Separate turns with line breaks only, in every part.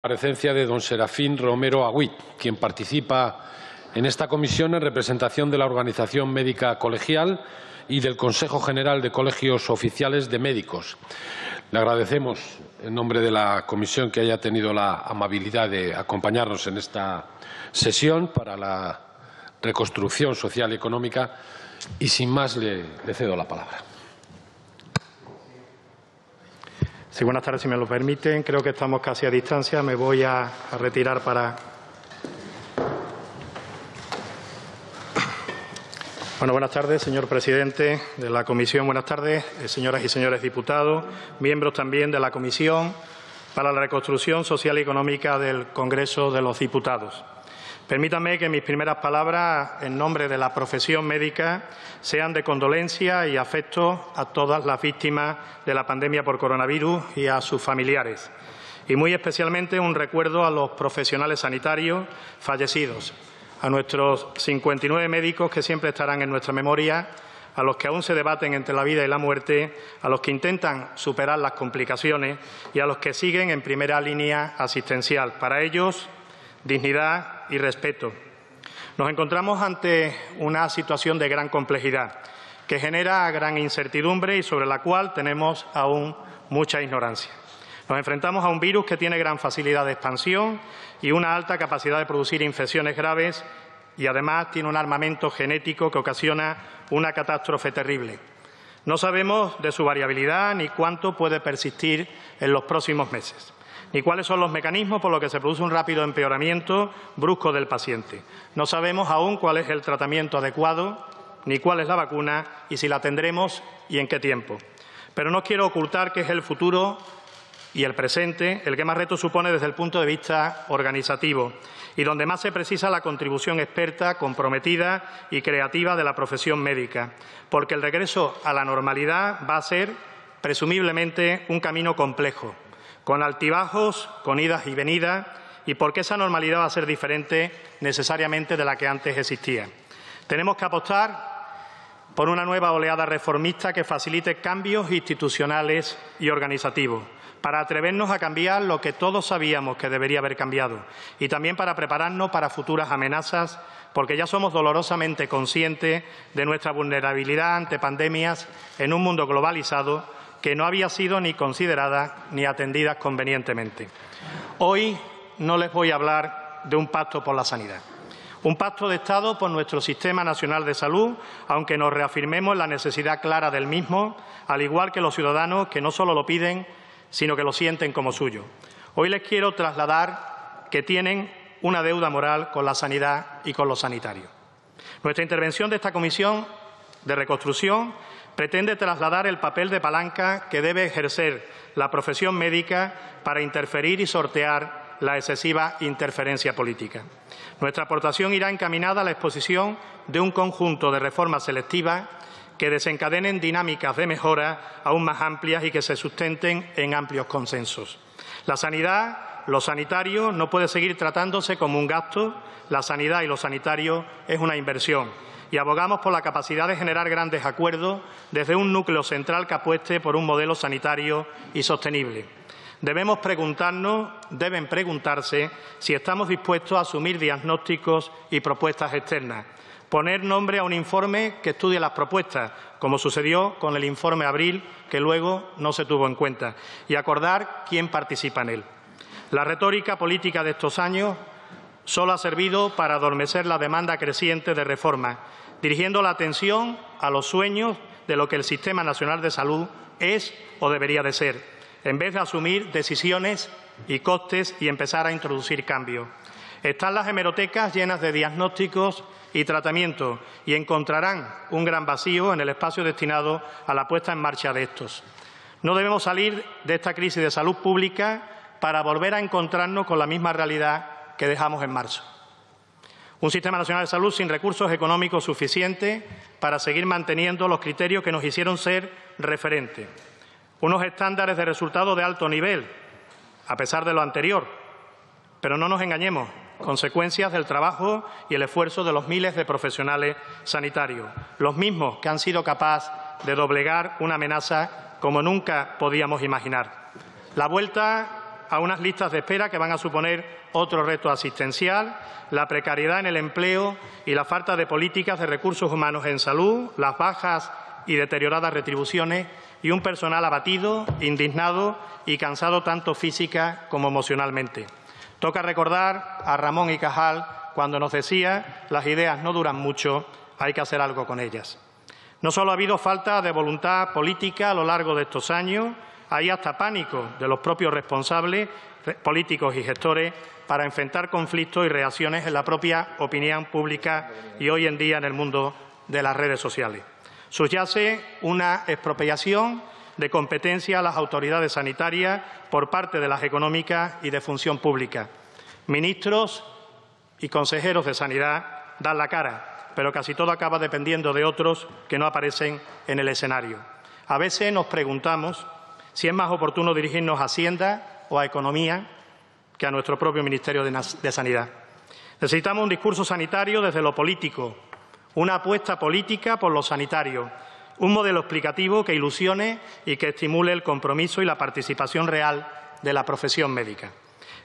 Comparecencia de don Serafín Romero Agüit, quien participa en esta comisión en representación de la Organización Médica Colegial y del Consejo General de Colegios Oficiales de Médicos. Le agradecemos, en nombre de la comisión, que haya tenido la amabilidad de acompañarnos en esta sesión para la reconstrucción social y económica y, sin más, le cedo la palabra.
Sí, buenas tardes, si me lo permiten. Creo que estamos casi a distancia. Me voy a retirar para... Bueno, buenas tardes, señor presidente de la comisión. Buenas tardes, señoras y señores diputados, miembros también de la Comisión para la Reconstrucción Social y Económica del Congreso de los Diputados. Permítanme que mis primeras palabras, en nombre de la profesión médica, sean de condolencia y afecto a todas las víctimas de la pandemia por coronavirus y a sus familiares. Y muy especialmente un recuerdo a los profesionales sanitarios fallecidos, a nuestros 59 médicos que siempre estarán en nuestra memoria, a los que aún se debaten entre la vida y la muerte, a los que intentan superar las complicaciones y a los que siguen en primera línea asistencial. Para ellos, dignidad y respeto. Nos encontramos ante una situación de gran complejidad que genera gran incertidumbre y sobre la cual tenemos aún mucha ignorancia. Nos enfrentamos a un virus que tiene gran facilidad de expansión y una alta capacidad de producir infecciones graves y, además, tiene un armamento genético que ocasiona una catástrofe terrible. No sabemos de su variabilidad ni cuánto puede persistir en los próximos meses, ni cuáles son los mecanismos por los que se produce un rápido empeoramiento brusco del paciente. No sabemos aún cuál es el tratamiento adecuado, ni cuál es la vacuna y si la tendremos y en qué tiempo. Pero no quiero ocultar que es el futuro y el presente el que más reto supone desde el punto de vista organizativo y donde más se precisa la contribución experta, comprometida y creativa de la profesión médica, porque el regreso a la normalidad va a ser, presumiblemente, un camino complejo, con altibajos, con idas y venidas, y porque esa normalidad va a ser diferente necesariamente de la que antes existía. Tenemos que apostar por una nueva oleada reformista que facilite cambios institucionales y organizativos, para atrevernos a cambiar lo que todos sabíamos que debería haber cambiado y también para prepararnos para futuras amenazas, porque ya somos dolorosamente conscientes de nuestra vulnerabilidad ante pandemias en un mundo globalizado que no había sido ni consideradas ni atendidas convenientemente. Hoy no les voy a hablar de un pacto por la sanidad, un pacto de Estado por nuestro Sistema Nacional de Salud, aunque nos reafirmemos en la necesidad clara del mismo, al igual que los ciudadanos que no solo lo piden, sino que lo sienten como suyo. Hoy les quiero trasladar que tienen una deuda moral con la sanidad y con los sanitarios. Nuestra intervención de esta Comisión de Reconstrucción pretende trasladar el papel de palanca que debe ejercer la profesión médica para interferir y sortear la excesiva interferencia política. Nuestra aportación irá encaminada a la exposición de un conjunto de reformas selectivas que desencadenen dinámicas de mejora aún más amplias y que se sustenten en amplios consensos. La sanidad, los sanitarios, no puede seguir tratándose como un gasto. La sanidad y los sanitarios es una inversión. Y abogamos por la capacidad de generar grandes acuerdos desde un núcleo central que apueste por un modelo sanitario y sostenible. Debemos preguntarnos, deben preguntarse, si estamos dispuestos a asumir diagnósticos y propuestas externas, poner nombre a un informe que estudie las propuestas, como sucedió con el informe Abril, que luego no se tuvo en cuenta, y acordar quién participa en él. La retórica política de estos años solo ha servido para adormecer la demanda creciente de reformas, dirigiendo la atención a los sueños de lo que el Sistema Nacional de Salud es o debería de ser, en vez de asumir decisiones y costes y empezar a introducir cambios. Están las hemerotecas llenas de diagnósticos y tratamientos y encontrarán un gran vacío en el espacio destinado a la puesta en marcha de estos. No debemos salir de esta crisis de salud pública para volver a encontrarnos con la misma realidad que dejamos en marzo. Un Sistema Nacional de Salud sin recursos económicos suficientes para seguir manteniendo los criterios que nos hicieron ser referentes. Unos estándares de resultados de alto nivel, a pesar de lo anterior. Pero no nos engañemos, consecuencias del trabajo y el esfuerzo de los miles de profesionales sanitarios, los mismos que han sido capaces de doblegar una amenaza como nunca podíamos imaginar. La vuelta a unas listas de espera que van a suponer otro reto asistencial, la precariedad en el empleo y la falta de políticas de recursos humanos en salud, las bajas y deterioradas retribuciones y un personal abatido, indignado y cansado tanto física como emocionalmente. Toca recordar a Ramón y Cajal cuando nos decía: las ideas no duran mucho, hay que hacer algo con ellas. No solo ha habido falta de voluntad política a lo largo de estos años, hay hasta pánico de los propios responsables políticos y gestores para enfrentar conflictos y reacciones en la propia opinión pública y hoy en día en el mundo de las redes sociales. Subyace una expropiación de competencia a las autoridades sanitarias por parte de las económicas y de función pública. Ministros y consejeros de Sanidad dan la cara, pero casi todo acaba dependiendo de otros que no aparecen en el escenario. A veces nos preguntamos si es más oportuno dirigirnos a Hacienda o a Economía que a nuestro propio Ministerio de Sanidad. Necesitamos un discurso sanitario desde lo político, una apuesta política por lo sanitario, un modelo explicativo que ilusione y que estimule el compromiso y la participación real de la profesión médica.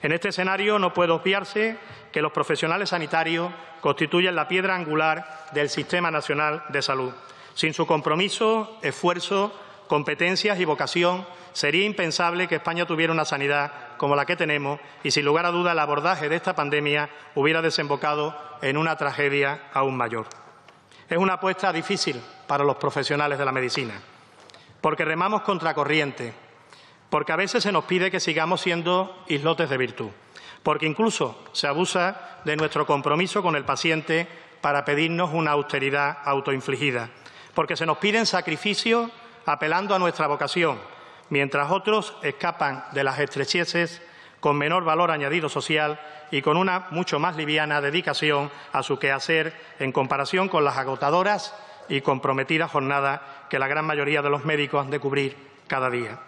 En este escenario no puede obviarse que los profesionales sanitarios constituyen la piedra angular del Sistema Nacional de Salud. Sin su compromiso, esfuerzo, competencias y vocación, sería impensable que España tuviera una sanidad como la que tenemos y, sin lugar a duda, el abordaje de esta pandemia hubiera desembocado en una tragedia aún mayor. Es una apuesta difícil para los profesionales de la medicina, porque remamos contracorriente, porque a veces se nos pide que sigamos siendo islotes de virtud, porque incluso se abusa de nuestro compromiso con el paciente para pedirnos una austeridad autoinfligida, porque se nos piden sacrificios apelando a nuestra vocación, mientras otros escapan de las estrecheces con menor valor añadido social y con una mucho más liviana dedicación a su quehacer en comparación con las agotadoras y comprometidas jornadas que la gran mayoría de los médicos han de cubrir cada día.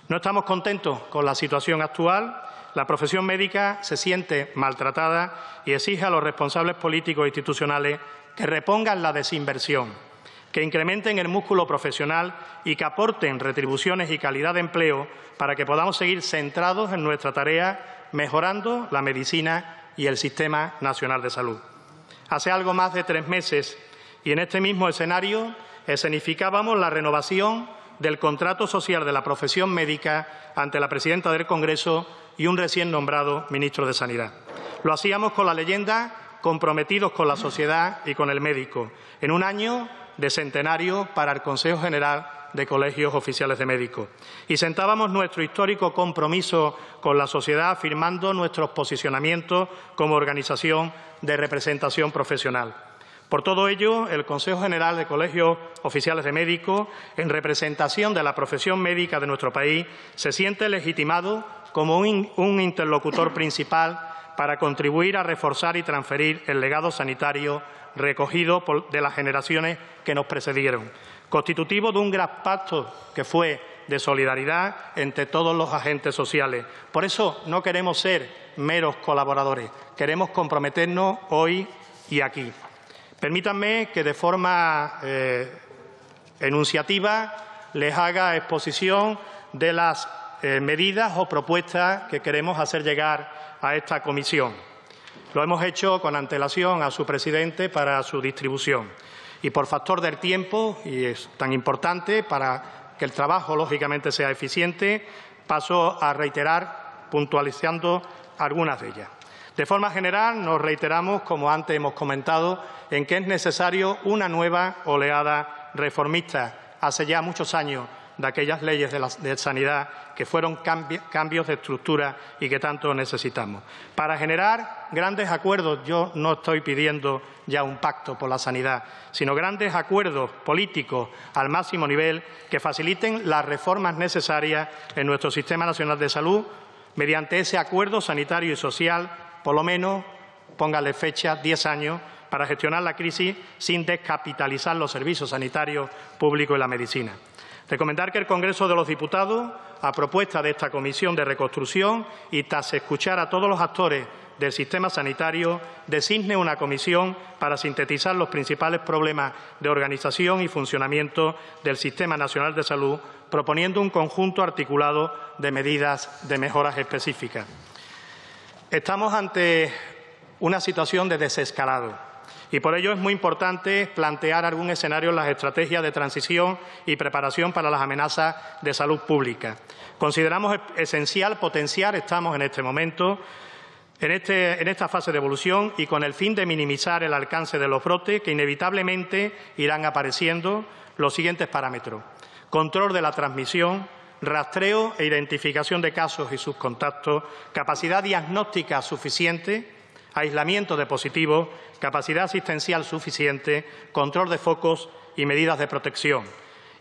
No estamos contentos con la situación actual. La profesión médica se siente maltratada y exige a los responsables políticos e institucionales que repongan la desinversión, que incrementen el músculo profesional y que aporten retribuciones y calidad de empleo para que podamos seguir centrados en nuestra tarea, mejorando la medicina y el Sistema Nacional de Salud. Hace algo más de 3 meses, y en este mismo escenario, escenificábamos la renovación del contrato social de la profesión médica ante la presidenta del Congreso y un recién nombrado ministro de Sanidad. Lo hacíamos con la leyenda comprometidos con la sociedad y con el médico, en un año de centenario para el Consejo General de Colegios Oficiales de Médicos. Y sentábamos nuestro histórico compromiso con la sociedad afirmando nuestros posicionamientos como organización de representación profesional. Por todo ello, el Consejo General de Colegios Oficiales de Médicos, en representación de la profesión médica de nuestro país, se siente legitimado como un interlocutor principal para contribuir a reforzar y transferir el legado sanitario recogido de las generaciones que nos precedieron, constitutivo de un gran pacto que fue de solidaridad entre todos los agentes sociales. Por eso no queremos ser meros colaboradores, queremos comprometernos hoy y aquí. Permítanme que de forma enunciativa les haga exposición de las medidas o propuestas que queremos hacer llegar a esta comisión. Lo hemos hecho con antelación a su presidente para su distribución. Y por factor del tiempo, y es tan importante para que el trabajo, lógicamente, sea eficiente, paso a reiterar, puntualizando algunas de ellas. De forma general, nos reiteramos, como antes hemos comentado, en que es necesario una nueva oleada reformista. Hace ya muchos años de aquellas leyes de sanidad que fueron cambios de estructura y que tanto necesitamos. Para generar grandes acuerdos, yo no estoy pidiendo ya un pacto por la sanidad, sino grandes acuerdos políticos al máximo nivel que faciliten las reformas necesarias en nuestro Sistema Nacional de Salud mediante ese acuerdo sanitario y social, por lo menos, póngale fecha, 10 años, para gestionar la crisis sin descapitalizar los servicios sanitarios públicos y la medicina. Recomendar que el Congreso de los Diputados, a propuesta de esta Comisión de Reconstrucción y tras escuchar a todos los actores del sistema sanitario designe una comisión para sintetizar los principales problemas de organización y funcionamiento del Sistema Nacional de Salud, proponiendo un conjunto articulado de medidas de mejoras específicas. Estamos ante una situación de desescalado y por ello es muy importante plantear algún escenario en las estrategias de transición y preparación para las amenazas de salud pública. Consideramos esencial potenciar, estamos en este momento, en esta fase de evolución y con el fin de minimizar el alcance de los brotes que inevitablemente irán apareciendo los siguientes parámetros: control de la transmisión, rastreo e identificación de casos y sus contactos, capacidad diagnóstica suficiente, aislamiento de positivos, capacidad asistencial suficiente, control de focos y medidas de protección.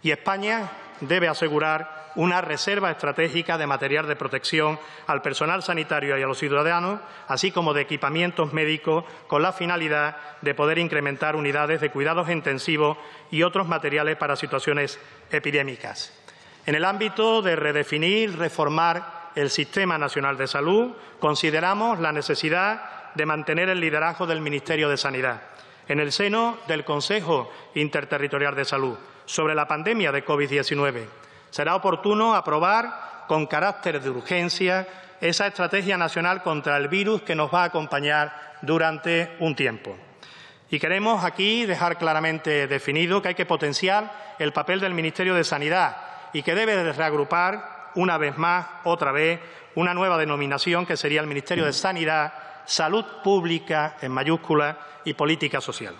Y España debe asegurar una reserva estratégica de material de protección al personal sanitario y a los ciudadanos, así como de equipamientos médicos, con la finalidad de poder incrementar unidades de cuidados intensivos y otros materiales para situaciones epidémicas. En el ámbito de redefinir y reformar el Sistema Nacional de Salud, consideramos la necesidad de mantener el liderazgo del Ministerio de Sanidad en el seno del Consejo Interterritorial de Salud sobre la pandemia de COVID-19. Será oportuno aprobar con carácter de urgencia esa estrategia nacional contra el virus que nos va a acompañar durante un tiempo. Y queremos aquí dejar claramente definido que hay que potenciar el papel del Ministerio de Sanidad y que debe de reagrupar una vez más, otra vez, una nueva denominación que sería el Ministerio de Sanidad, Salud Pública en mayúscula y Política Social,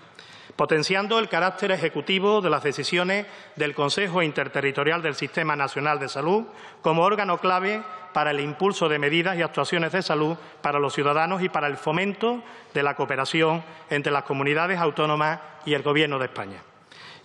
potenciando el carácter ejecutivo de las decisiones del Consejo Interterritorial del Sistema Nacional de Salud como órgano clave para el impulso de medidas y actuaciones de salud para los ciudadanos y para el fomento de la cooperación entre las comunidades autónomas y el Gobierno de España.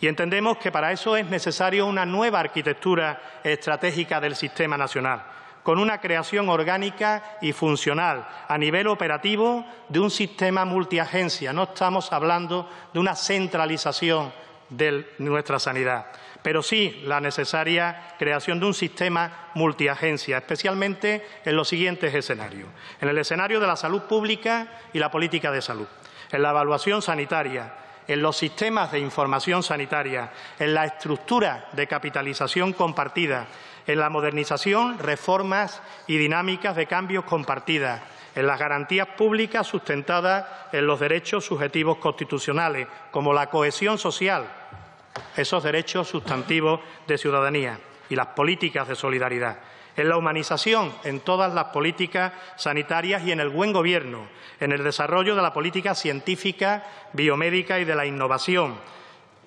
Y entendemos que para eso es necesaria una nueva arquitectura estratégica del Sistema Nacional, con una creación orgánica y funcional a nivel operativo de un sistema multiagencia. No estamos hablando de una centralización de nuestra sanidad, pero sí la necesaria creación de un sistema multiagencia, especialmente en los siguientes escenarios. En el escenario de la salud pública y la política de salud, en la evaluación sanitaria, en los sistemas de información sanitaria, en la estructura de capitalización compartida, en la modernización, reformas y dinámicas de cambios compartidas, en las garantías públicas sustentadas en los derechos subjetivos constitucionales, como la cohesión social, esos derechos sustantivos de ciudadanía y las políticas de solidaridad, en la humanización en todas las políticas sanitarias y en el buen gobierno, en el desarrollo de la política científica, biomédica y de la innovación,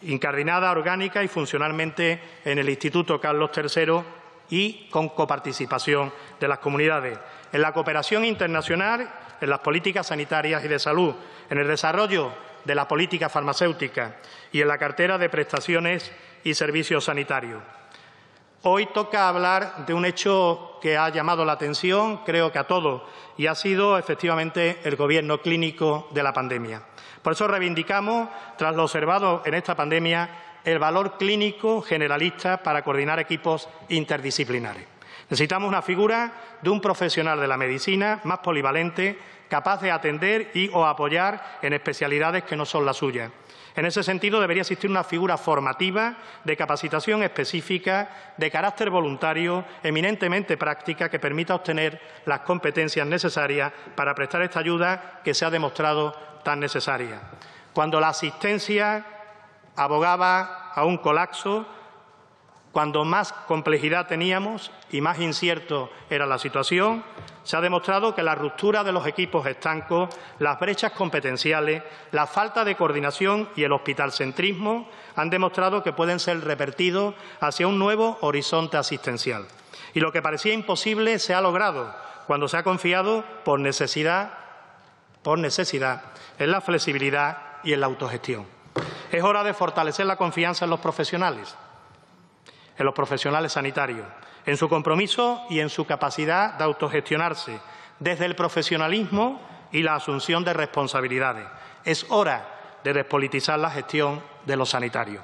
incardinada orgánica y funcionalmente en el Instituto Carlos III y con coparticipación de las comunidades, en la cooperación internacional, en las políticas sanitarias y de salud, en el desarrollo de la política farmacéutica y en la cartera de prestaciones y servicios sanitarios. Hoy toca hablar de un hecho que ha llamado la atención, creo que a todos, y ha sido efectivamente el gobierno clínico de la pandemia. Por eso reivindicamos, tras lo observado en esta pandemia, el valor clínico generalista para coordinar equipos interdisciplinares. Necesitamos una figura de un profesional de la medicina más polivalente, capaz de atender y o apoyar en especialidades que no son las suyas. En ese sentido, debería existir una figura formativa de capacitación específica, de carácter voluntario, eminentemente práctica, que permita obtener las competencias necesarias para prestar esta ayuda que se ha demostrado tan necesaria. Cuando la asistencia abogaba a un colapso, cuando más complejidad teníamos y más incierto era la situación, se ha demostrado que la ruptura de los equipos estancos, las brechas competenciales, la falta de coordinación y el hospitalcentrismo han demostrado que pueden ser revertidos hacia un nuevo horizonte asistencial. Y lo que parecía imposible se ha logrado cuando se ha confiado por necesidad en la flexibilidad y en la autogestión. Es hora de fortalecer la confianza en los profesionales sanitarios, en su compromiso y en su capacidad de autogestionarse, desde el profesionalismo y la asunción de responsabilidades. Es hora de despolitizar la gestión de los sanitarios.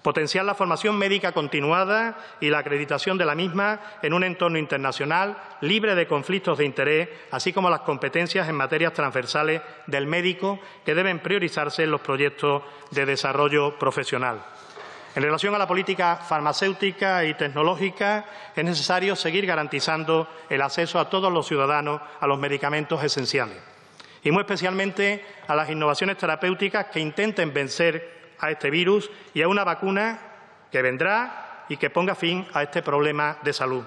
Potenciar la formación médica continuada y la acreditación de la misma en un entorno internacional libre de conflictos de interés, así como las competencias en materias transversales del médico que deben priorizarse en los proyectos de desarrollo profesional. En relación a la política farmacéutica y tecnológica, es necesario seguir garantizando el acceso a todos los ciudadanos a los medicamentos esenciales y muy especialmente a las innovaciones terapéuticas que intenten vencer a este virus y a una vacuna que vendrá y que ponga fin a este problema de salud.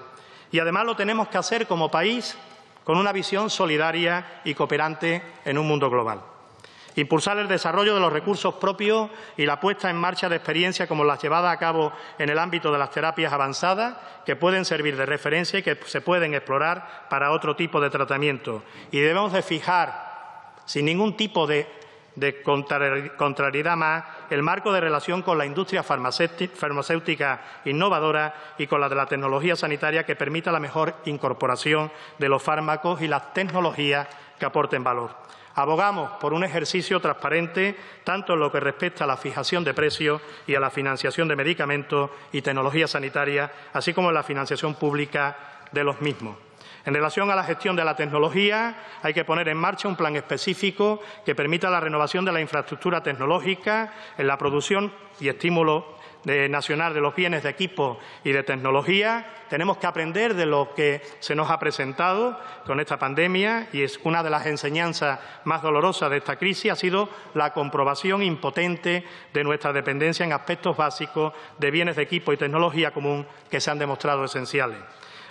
Y además lo tenemos que hacer como país con una visión solidaria y cooperante en un mundo global. Impulsar el desarrollo de los recursos propios y la puesta en marcha de experiencias como las llevadas a cabo en el ámbito de las terapias avanzadas, que pueden servir de referencia y que se pueden explorar para otro tipo de tratamiento. Y debemos de fijar, sin ningún tipo de contrariedad más, el marco de relación con la industria farmacéutica innovadora y con la de la tecnología sanitaria que permita la mejor incorporación de los fármacos y las tecnologías que aporten valor. Abogamos por un ejercicio transparente tanto en lo que respecta a la fijación de precios y a la financiación de medicamentos y tecnología sanitaria, así como en la financiación pública de los mismos. En relación a la gestión de la tecnología, hay que poner en marcha un plan específico que permita la renovación de la infraestructura tecnológica en la producción y estímulo nacional de los bienes de equipo y de tecnología. Tenemos que aprender de lo que se nos ha presentado con esta pandemia y es una de las enseñanzas más dolorosas de esta crisis ha sido la comprobación impotente de nuestra dependencia en aspectos básicos de bienes de equipo y tecnología común que se han demostrado esenciales.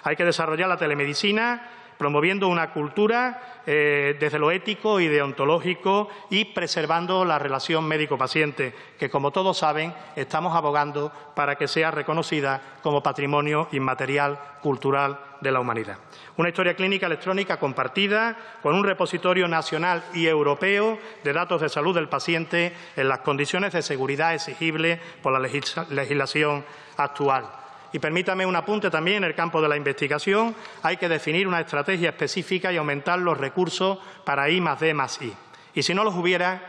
Hay que desarrollar la telemedicina promoviendo una cultura desde lo ético y deontológico y preservando la relación médico-paciente, que, como todos saben, estamos abogando para que sea reconocida como patrimonio inmaterial cultural de la humanidad. Una historia clínica electrónica compartida con un repositorio nacional y europeo de datos de salud del paciente en las condiciones de seguridad exigibles por la legislación actual. Y permítame un apunte también en el campo de la investigación. Hay que definir una estrategia específica y aumentar los recursos para I+D+I. Y si no los hubiera,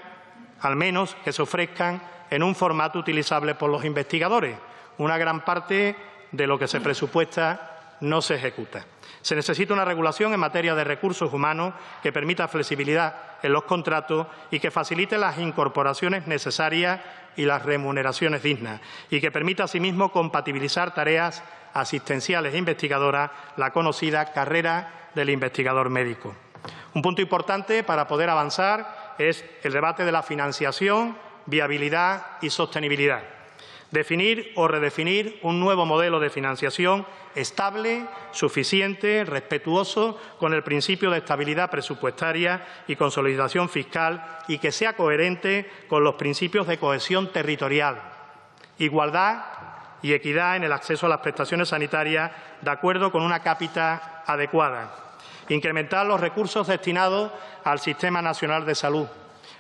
al menos que se ofrezcan en un formato utilizable por los investigadores. Una gran parte de lo que se presupuesta no se ejecuta. Se necesita una regulación en materia de recursos humanos que permita flexibilidad en los contratos y que facilite las incorporaciones necesarias y las remuneraciones dignas, y que permita asimismo compatibilizar tareas asistenciales e investigadoras, la conocida carrera del investigador médico. Un punto importante para poder avanzar es el debate de la financiación, viabilidad y sostenibilidad. Definir o redefinir un nuevo modelo de financiación estable, suficiente, respetuoso con el principio de estabilidad presupuestaria y consolidación fiscal y que sea coherente con los principios de cohesión territorial, igualdad y equidad en el acceso a las prestaciones sanitarias de acuerdo con una cápita adecuada. Incrementar los recursos destinados al Sistema Nacional de Salud,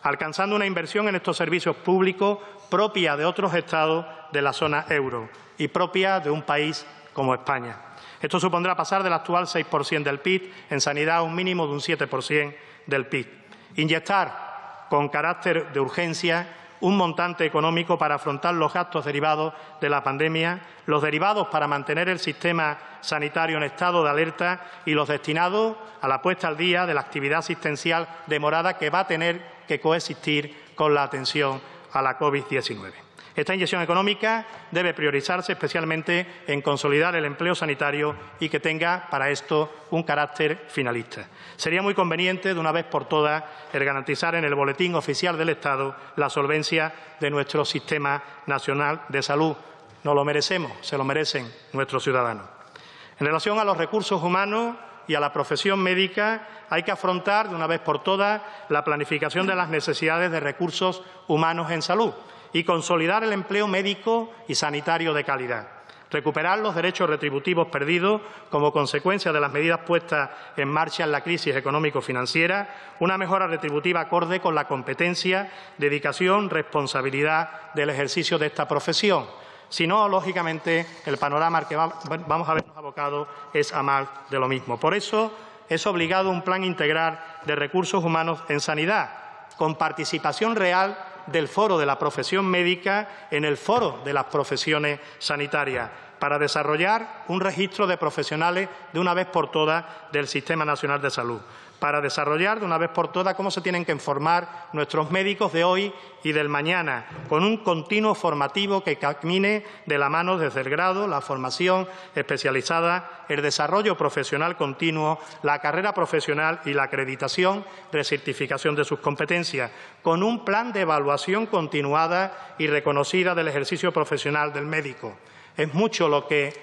alcanzando una inversión en estos servicios públicos propia de otros Estados de la zona euro y propia de un país como España. Esto supondrá pasar del actual 6% del PIB en sanidad a un mínimo de un 7% del PIB. Inyectar con carácter de urgencia un montante económico para afrontar los gastos derivados de la pandemia, los derivados para mantener el sistema sanitario en estado de alerta y los destinados a la puesta al día de la actividad asistencial demorada que va a tener que coexistir con la atención a la COVID-19. Esta inyección económica debe priorizarse especialmente en consolidar el empleo sanitario y que tenga para esto un carácter finalista. Sería muy conveniente, de una vez por todas, el garantizar en el Boletín Oficial del Estado la solvencia de nuestro Sistema Nacional de Salud. Nos lo merecemos, se lo merecen nuestros ciudadanos. En relación a los recursos humanos y a la profesión médica, hay que afrontar de una vez por todas la planificación de las necesidades de recursos humanos en salud y consolidar el empleo médico y sanitario de calidad. Recuperar los derechos retributivos perdidos como consecuencia de las medidas puestas en marcha en la crisis económico-financiera, una mejora retributiva acorde con la competencia, dedicación, responsabilidad del ejercicio de esta profesión. Si no, lógicamente, el panorama al que vamos a vernos abocados es a más de lo mismo. Por eso es obligado un plan integral de recursos humanos en sanidad, con participación real del foro de la profesión médica en el foro de las profesiones sanitarias, para desarrollar un registro de profesionales de una vez por todas del Sistema Nacional de Salud, para desarrollar de una vez por todas cómo se tienen que formar nuestros médicos de hoy y del mañana, con un continuo formativo que camine de la mano desde el grado, la formación especializada, el desarrollo profesional continuo, la carrera profesional y la acreditación, recertificación de sus competencias, con un plan de evaluación continuada y reconocida del ejercicio profesional del médico. Es mucho lo que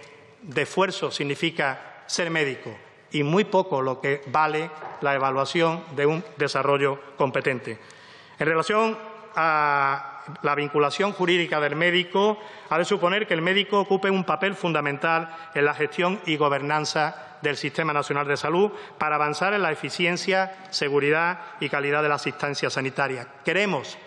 de esfuerzo significa ser médico y muy poco lo que vale la evaluación de un desarrollo competente. En relación a la vinculación jurídica del médico, ha de suponer que el médico ocupe un papel fundamental en la gestión y gobernanza del Sistema Nacional de Salud para avanzar en la eficiencia, seguridad y calidad de la asistencia sanitaria. Queremos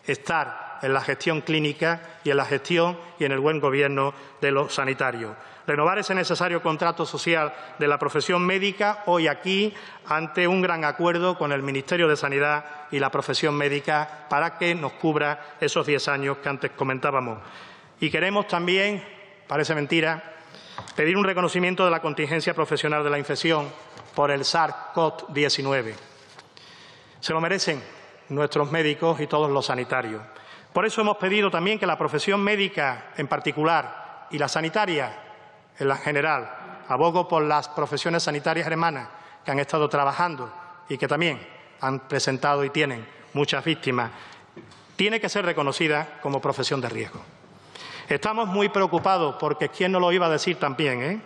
estar en la gestión clínica y en la gestión y en el buen gobierno de los sanitarios. Renovar ese necesario contrato social de la profesión médica hoy aquí ante un gran acuerdo con el Ministerio de Sanidad y la profesión médica para que nos cubra esos 10 años que antes comentábamos. Y queremos también, parece mentira, pedir un reconocimiento de la contingencia profesional de la infección por el SARS-CoV-19. Se lo merecen nuestros médicos y todos los sanitarios. Por eso hemos pedido también que la profesión médica en particular y la sanitaria en la general, abogo por las profesiones sanitarias hermanas que han estado trabajando y que también han presentado y tienen muchas víctimas, tiene que ser reconocida como profesión de riesgo. Estamos muy preocupados porque quién nos lo iba a decir también,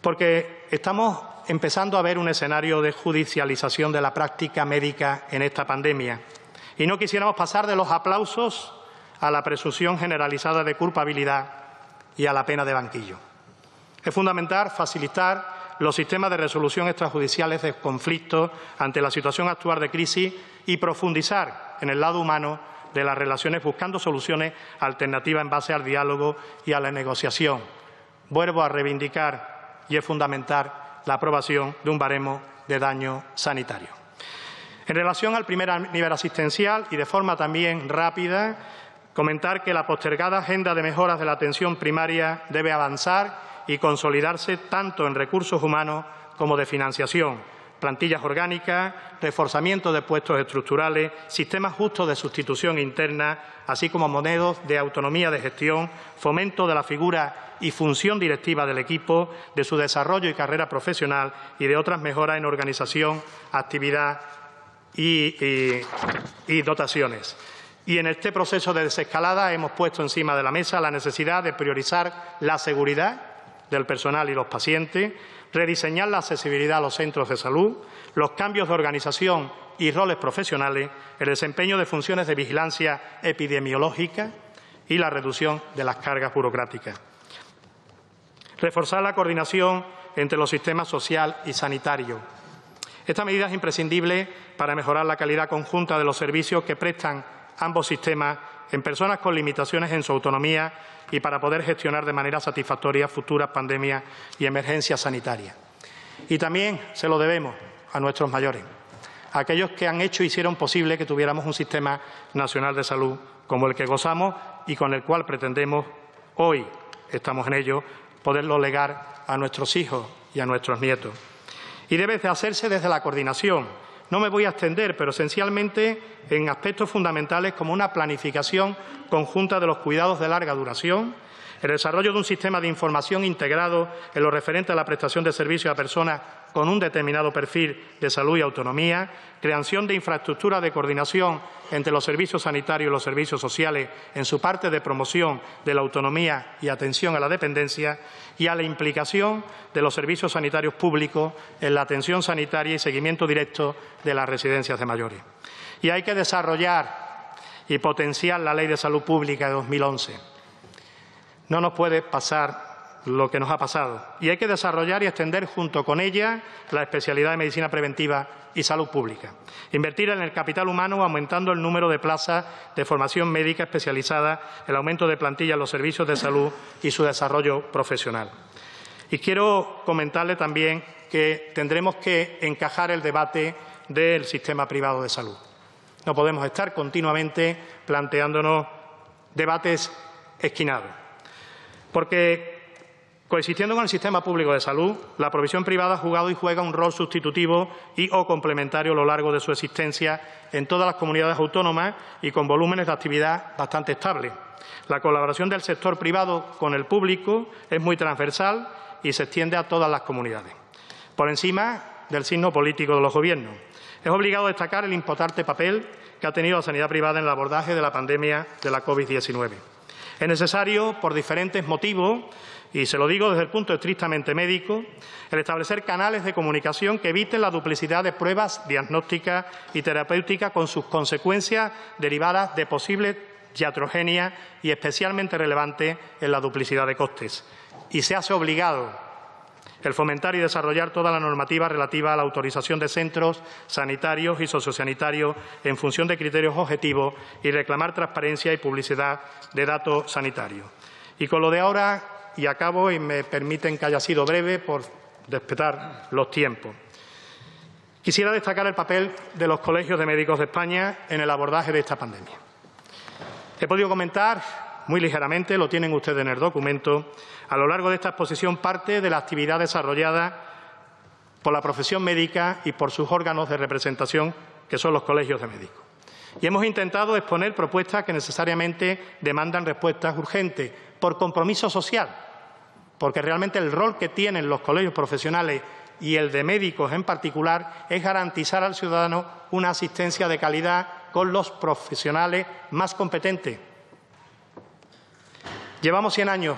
porque estamos empezando a ver un escenario de judicialización de la práctica médica en esta pandemia. Y no quisiéramos pasar de los aplausos a la presunción generalizada de culpabilidad y a la pena de banquillo. Es fundamental facilitar los sistemas de resolución extrajudiciales de conflictos ante la situación actual de crisis y profundizar en el lado humano de las relaciones buscando soluciones alternativas en base al diálogo y a la negociación. Vuelvo a reivindicar y es fundamental la aprobación de un baremo de daño sanitario. En relación al primer nivel asistencial y de forma también rápida, comentar que la postergada agenda de mejoras de la atención primaria debe avanzar y consolidarse tanto en recursos humanos como de financiación, plantillas orgánicas, reforzamiento de puestos estructurales, sistemas justos de sustitución interna, así como modelos de autonomía de gestión, fomento de la figura y función directiva del equipo, de su desarrollo y carrera profesional y de otras mejoras en organización, actividad y dotaciones. Y en este proceso de desescalada hemos puesto encima de la mesa la necesidad de priorizar la seguridad del personal y los pacientes, rediseñar la accesibilidad a los centros de salud, los cambios de organización y roles profesionales, el desempeño de funciones de vigilancia epidemiológica y la reducción de las cargas burocráticas. Reforzar la coordinación entre los sistemas social y sanitario. Esta medida es imprescindible para mejorar la calidad conjunta de los servicios que prestan ambos sistemas en personas con limitaciones en su autonomía y para poder gestionar de manera satisfactoria futuras pandemias y emergencias sanitarias. Y también se lo debemos a nuestros mayores, a aquellos que han hecho y hicieron posible que tuviéramos un sistema nacional de salud como el que gozamos y con el cual pretendemos, hoy estamos en ello, poderlo legar a nuestros hijos y a nuestros nietos. Y debe de hacerse desde la coordinación. No me voy a extender, pero esencialmente en aspectos fundamentales como una planificación conjunta de los cuidados de larga duración, el desarrollo de un sistema de información integrado en lo referente a la prestación de servicios a personas con un determinado perfil de salud y autonomía, creación de infraestructuras de coordinación entre los servicios sanitarios y los servicios sociales en su parte de promoción de la autonomía y atención a la dependencia y a la implicación de los servicios sanitarios públicos en la atención sanitaria y seguimiento directo de las residencias de mayores. Y hay que desarrollar y potenciar la Ley de Salud Pública de 2011. No nos puede pasar lo que nos ha pasado y hay que desarrollar y extender junto con ella la especialidad de medicina preventiva y salud pública. Invertir en el capital humano aumentando el número de plazas de formación médica especializada, el aumento de plantilla en los servicios de salud y su desarrollo profesional. Y quiero comentarle también que tendremos que encajar el debate del sistema privado de salud. No podemos estar continuamente planteándonos debates esquinados. Porque, coexistiendo con el sistema público de salud, la provisión privada ha jugado y juega un rol sustitutivo o complementario a lo largo de su existencia en todas las comunidades autónomas y con volúmenes de actividad bastante estables. La colaboración del sector privado con el público es muy transversal y se extiende a todas las comunidades, por encima del signo político de los gobiernos. Es obligado destacar el importante papel que ha tenido la sanidad privada en el abordaje de la pandemia de la COVID-19. Es necesario, por diferentes motivos, y se lo digo desde el punto estrictamente médico, el establecer canales de comunicación que eviten la duplicidad de pruebas diagnósticas y terapéuticas con sus consecuencias derivadas de posibles iatrogenias y especialmente relevante en la duplicidad de costes. Y se hace obligado el fomentar y desarrollar toda la normativa relativa a la autorización de centros sanitarios y sociosanitarios en función de criterios objetivos y reclamar transparencia y publicidad de datos sanitarios. Y con lo de ahora, y acabo, y me permiten que haya sido breve por respetar los tiempos. Quisiera destacar el papel de los colegios de médicos de España en el abordaje de esta pandemia. He podido comentar muy ligeramente, lo tienen ustedes en el documento, a lo largo de esta exposición parte de la actividad desarrollada por la profesión médica y por sus órganos de representación, que son los colegios de médicos. Y hemos intentado exponer propuestas que necesariamente demandan respuestas urgentes, por compromiso social, porque realmente el rol que tienen los colegios profesionales y el de médicos en particular es garantizar al ciudadano una asistencia de calidad con los profesionales más competentes. Llevamos 100 años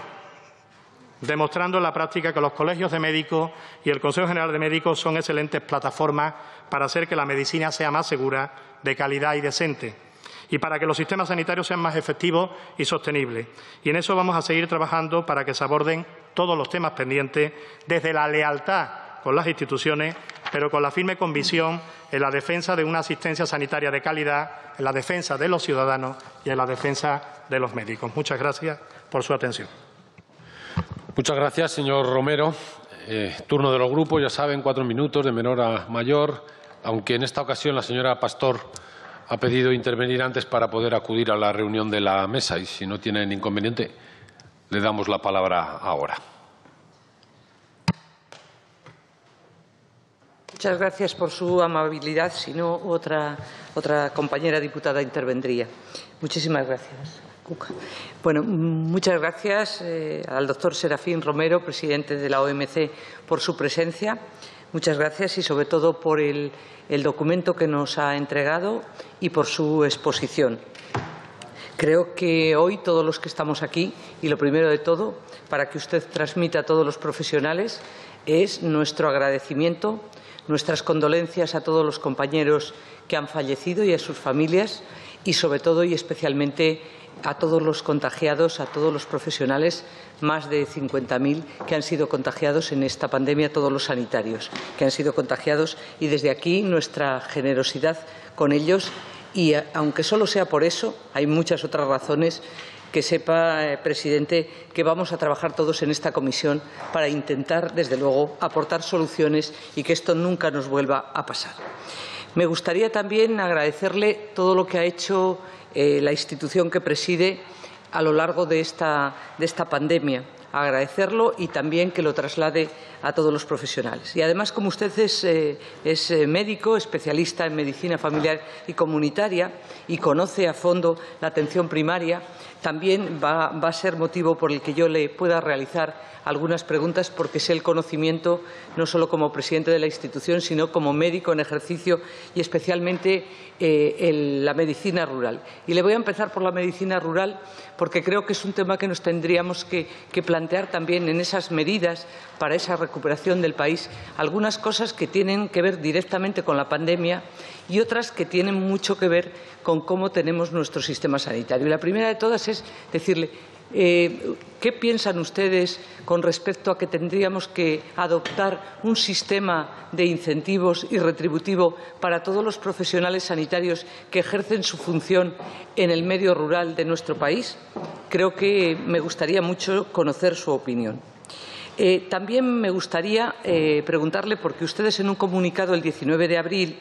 demostrando en la práctica que los colegios de médicos y el Consejo General de Médicos son excelentes plataformas para hacer que la medicina sea más segura, de calidad y decente, y para que los sistemas sanitarios sean más efectivos y sostenibles. Y en eso vamos a seguir trabajando para que se aborden todos los temas pendientes desde la lealtad con las instituciones, pero con la firme convicción en la defensa de una asistencia sanitaria de calidad, en la defensa de los ciudadanos y en la defensa de los médicos. Muchas gracias por su atención.
Muchas gracias, señor Romero. Turno de los grupos, ya saben, 4 minutos de menor a mayor, aunque en esta ocasión la señora Pastor ha pedido intervenir antes para poder acudir a la reunión de la mesa y, si no tienen inconveniente, le damos la palabra ahora.
Muchas gracias por su amabilidad. Si no, otra compañera diputada intervendría. Muchísimas gracias. Bueno, muchas gracias al doctor Serafín Romero, presidente de la OMC, por su presencia. Muchas gracias y, sobre todo, por el documento que nos ha entregado y por su exposición. Creo que hoy todos los que estamos aquí, y lo primero de todo, para que usted transmita a todos los profesionales, es nuestro agradecimiento, nuestras condolencias a todos los compañeros que han fallecido y a sus familias y, sobre todo y especialmente, a todos los contagiados, a todos los profesionales, más de 50.000 que han sido contagiados en esta pandemia, todos los sanitarios que han sido contagiados, y desde aquí nuestra generosidad con ellos. Y aunque solo sea por eso, hay muchas otras razones. Que sepa, presidente, que vamos a trabajar todos en esta comisión para intentar, desde luego, aportar soluciones y que esto nunca nos vuelva a pasar. Me gustaría también agradecerle todo lo que ha hecho la institución que preside a lo largo de esta pandemia. Agradecerlo y también que lo traslade a todos los profesionales. Y además, como usted es médico, especialista en medicina familiar y comunitaria y conoce a fondo la atención primaria, también va a ser motivo por el que yo le pueda realizar algunas preguntas, porque sé el conocimiento no solo como presidente de la institución, sino como médico en ejercicio y especialmente en la medicina rural. Y le voy a empezar por la medicina rural porque creo que es un tema que nos tendríamos que plantear también en esas medidas para esa recuperación del país. Algunas cosas que tienen que ver directamente con la pandemia y otras que tienen mucho que ver con cómo tenemos nuestro sistema sanitario. Y la primera de todas es decirle, ¿qué piensan ustedes con respecto a que tendríamos que adoptar un sistema de incentivos y retributivo para todos los profesionales sanitarios que ejercen su función en el medio rural de nuestro país? Creo que me gustaría mucho conocer su opinión. También me gustaría preguntarle, porque ustedes en un comunicado el 19 de abril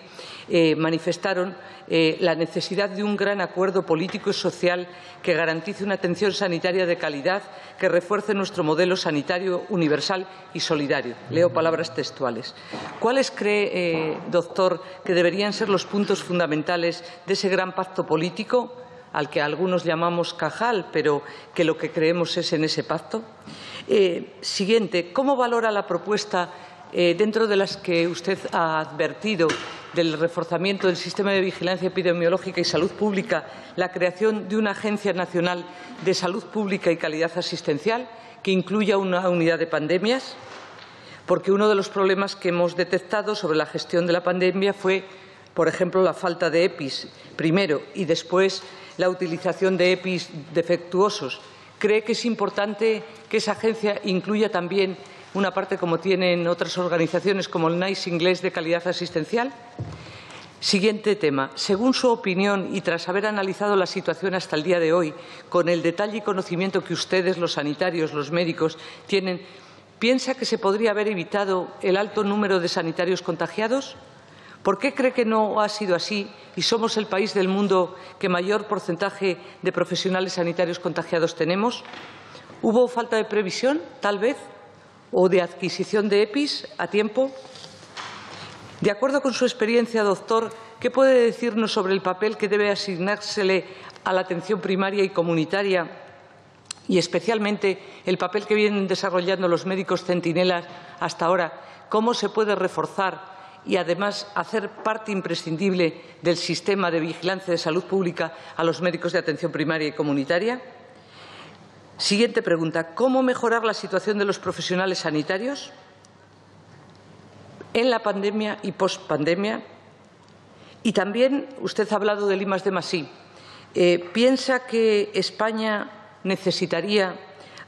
manifestaron la necesidad de un gran acuerdo político y social que garantice una atención sanitaria de calidad, que refuerce nuestro modelo sanitario universal y solidario. Leo palabras textuales. ¿Cuáles cree, doctor, que deberían ser los puntos fundamentales de ese gran pacto político, al que algunos llamamos Cajal, pero que lo que creemos es en ese pacto? Siguiente, ¿cómo valora la propuesta dentro de las que usted ha advertido del reforzamiento del sistema de vigilancia epidemiológica y salud pública, la creación de una Agencia Nacional de Salud Pública y Calidad Asistencial que incluya una unidad de pandemias? Porque uno de los problemas que hemos detectado sobre la gestión de la pandemia fue, por ejemplo, la falta de EPIs primero y después la utilización de EPIs defectuosos. ¿Cree que es importante que esa agencia incluya también una parte, como tienen otras organizaciones, como el NICE inglés de calidad asistencial? Siguiente tema. Según su opinión y tras haber analizado la situación hasta el día de hoy, con el detalle y conocimiento que ustedes, los sanitarios, los médicos, tienen, ¿piensa que se podría haber evitado el alto número de sanitarios contagiados? ¿Por qué cree que no ha sido así y somos el país del mundo que mayor porcentaje de profesionales sanitarios contagiados tenemos? ¿Hubo falta de previsión, tal vez, o de adquisición de EPIs a tiempo? De acuerdo con su experiencia, doctor, ¿qué puede decirnos sobre el papel que debe asignársele a la atención primaria y comunitaria y especialmente el papel que vienen desarrollando los médicos centinelas hasta ahora? ¿Cómo se puede reforzar y, además, hacer parte imprescindible del sistema de vigilancia de salud pública a los médicos de atención primaria y comunitaria? Siguiente pregunta. ¿Cómo mejorar la situación de los profesionales sanitarios en la pandemia y pospandemia? Y también usted ha hablado del I+D+I. ¿Piensa que España necesitaría,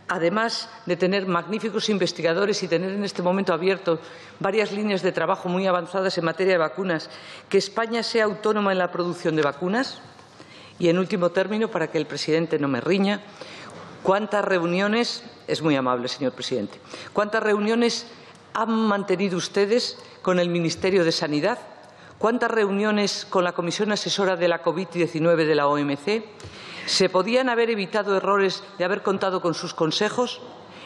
además de tener magníficos investigadores y tener en este momento abierto varias líneas de trabajo muy avanzadas en materia de vacunas, que España sea autónoma en la producción de vacunas? Y, en último término, para que el presidente no me riña, ¿cuántas reuniones, es muy amable, señor presidente, cuántas reuniones han mantenido ustedes con el Ministerio de Sanidad? ¿Cuántas reuniones con la Comisión Asesora de la COVID-19 de la OMC? ¿Se podían haber evitado errores de haber contado con sus consejos?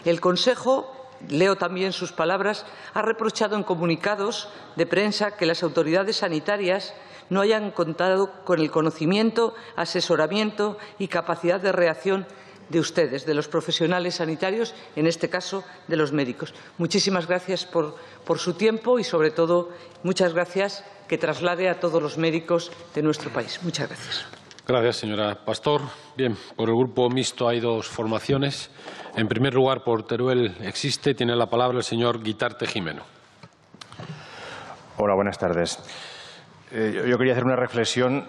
El Consejo, leo también sus palabras, ha reprochado en comunicados de prensa que las autoridades sanitarias no hayan contado con el conocimiento, asesoramiento y capacidad de reacción de ustedes, de los profesionales sanitarios, en este caso de los médicos. Muchísimas gracias por su tiempo y, sobre todo, muchas gracias que traslade a todos los médicos de nuestro país. Muchas gracias.
Gracias, señora Pastor. Bien, por el Grupo Mixto hay dos formaciones. En primer lugar, por Teruel existe. Tiene la palabra el señor Guitarte Jimeno.
Hola, buenas tardes. Yo quería hacer una reflexión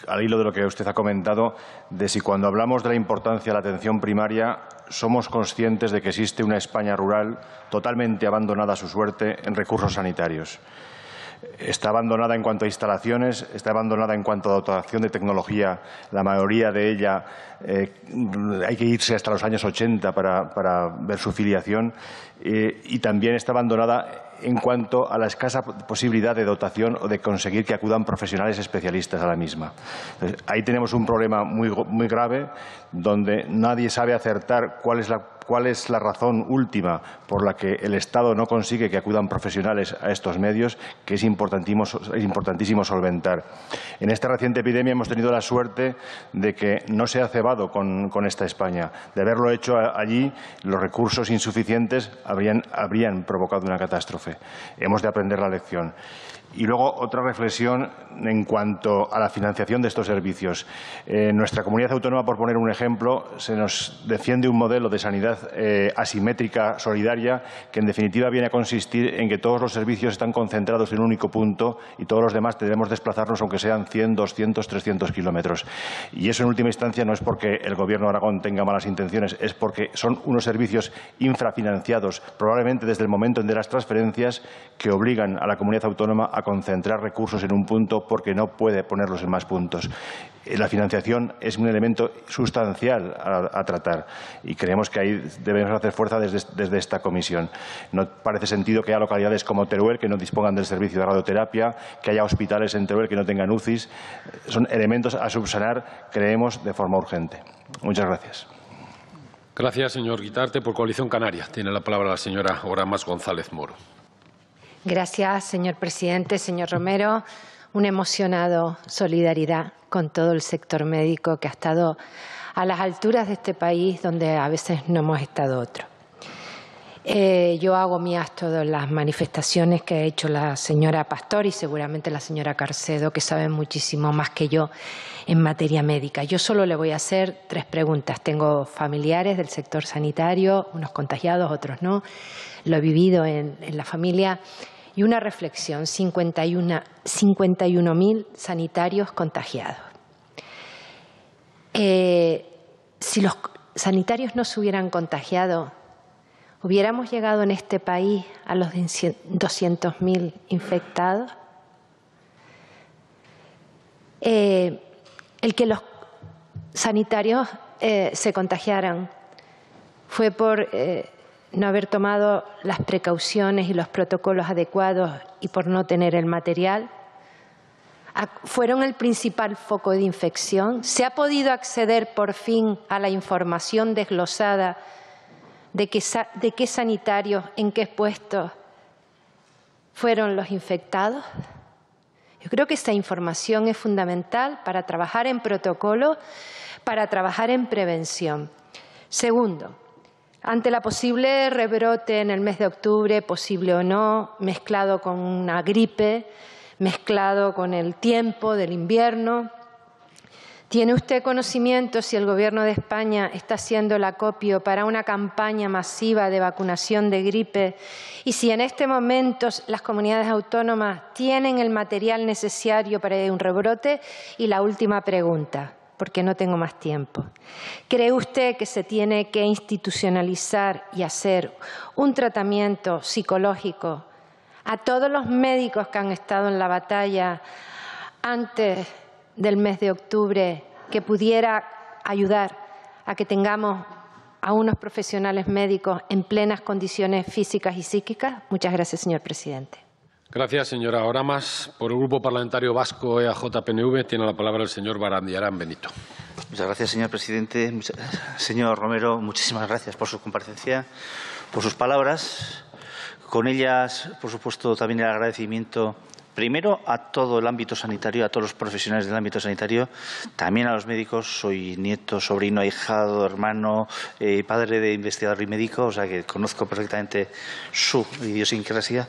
al hilo de lo que usted ha comentado, de si cuando hablamos de la importancia de la atención primaria somos conscientes de que existe una España rural totalmente abandonada a su suerte en recursos sanitarios. Está abandonada en cuanto a instalaciones, está abandonada en cuanto a dotación de tecnología. La mayoría de ella hay que irse hasta los años 80 para ver su filiación, y también está abandonada en cuanto a la escasa posibilidad de dotación o de conseguir que acudan profesionales especialistas a la misma. Entonces, ahí tenemos un problema muy grave, donde nadie sabe acertar cuál es la razón última por la que el Estado no consigue que acudan profesionales a estos medios, que es importantísimo solventar. En esta reciente epidemia hemos tenido la suerte de que no se ha cebado con esta España. De haberlo hecho allí, los recursos insuficientes habrían provocado una catástrofe. Hemos de aprender la lección. Y luego otra reflexión en cuanto a la financiación de estos servicios. En nuestra comunidad autónoma, por poner un ejemplo, se nos defiende un modelo de sanidad asimétrica, solidaria, que en definitiva viene a consistir en que todos los servicios están concentrados en un único punto y todos los demás debemos desplazarnos, aunque sean 100, 200, 300 kilómetros. Y eso, en última instancia, no es porque el Gobierno de Aragón tenga malas intenciones, es porque son unos servicios infrafinanciados, probablemente desde el momento de las transferencias, que obligan a la comunidad autónoma a concentrar recursos en un punto porque no puede ponerlos en más puntos. La financiación es un elemento sustancial a tratar y creemos que ahí debemos hacer fuerza desde esta comisión. No parece sentido que haya localidades como Teruel que no dispongan del servicio de radioterapia, que haya hospitales en Teruel que no tengan UCIs. Son elementos a subsanar, creemos, de forma urgente. Muchas gracias.
Gracias, señor Guitarte. Por Coalición Canaria tiene la palabra la señora Oramas González Moro.
Gracias, señor presidente. Señor Romero, una emocionada solidaridad con todo el sector médico que ha estado a las alturas de este país donde a veces no hemos estado otros. Yo hago mías todas las manifestaciones que ha hecho la señora Pastor y seguramente la señora Carcedo, que saben muchísimo más que yo en materia médica. Yo solo le voy a hacer 3 preguntas. Tengo familiares del sector sanitario, unos contagiados, otros no. Lo he vivido en la familia. Y una reflexión, 51.000 sanitarios contagiados. Si los sanitarios no se hubieran contagiado, ¿hubiéramos llegado en este país a los 200.000 infectados? El que los sanitarios se contagiaran fue por no haber tomado las precauciones y los protocolos adecuados y por no tener el material. ¿Fueron el principal foco de infección? ¿Se ha podido acceder por fin a la información desglosada de qué sanitarios, en qué puestos fueron los infectados? Yo creo que esta información es fundamental para trabajar en protocolo, para trabajar en prevención. Segundo, ante la posible rebrote en el mes de octubre, posible o no, mezclado con una gripe, mezclado con el tiempo del invierno, ¿tiene usted conocimiento si el Gobierno de España está haciendo el acopio para una campaña masiva de vacunación de gripe y si en este momento las comunidades autónomas tienen el material necesario para un rebrote? Y la última pregunta, porque no tengo más tiempo. ¿Cree usted que se tiene que institucionalizar y hacer un tratamiento psicológico a todos los médicos que han estado en la batalla antes del mes de octubre, que pudiera ayudar a que tengamos a unos profesionales médicos en plenas condiciones físicas y psíquicas? Muchas gracias, señor presidente.
Gracias, señora Oramas. Por el Grupo Parlamentario Vasco EAJ-PNV tiene la palabra el señor Barandiarán Benito.
Muchas gracias, señor presidente. Señor Romero, muchísimas gracias por su comparecencia, por sus palabras. Con ellas, por supuesto, también el agradecimiento primero a todo el ámbito sanitario, a todos los profesionales del ámbito sanitario, también a los médicos. Soy nieto, sobrino, ahijado, hermano, padre de investigador y médico, o sea que conozco perfectamente su idiosincrasia.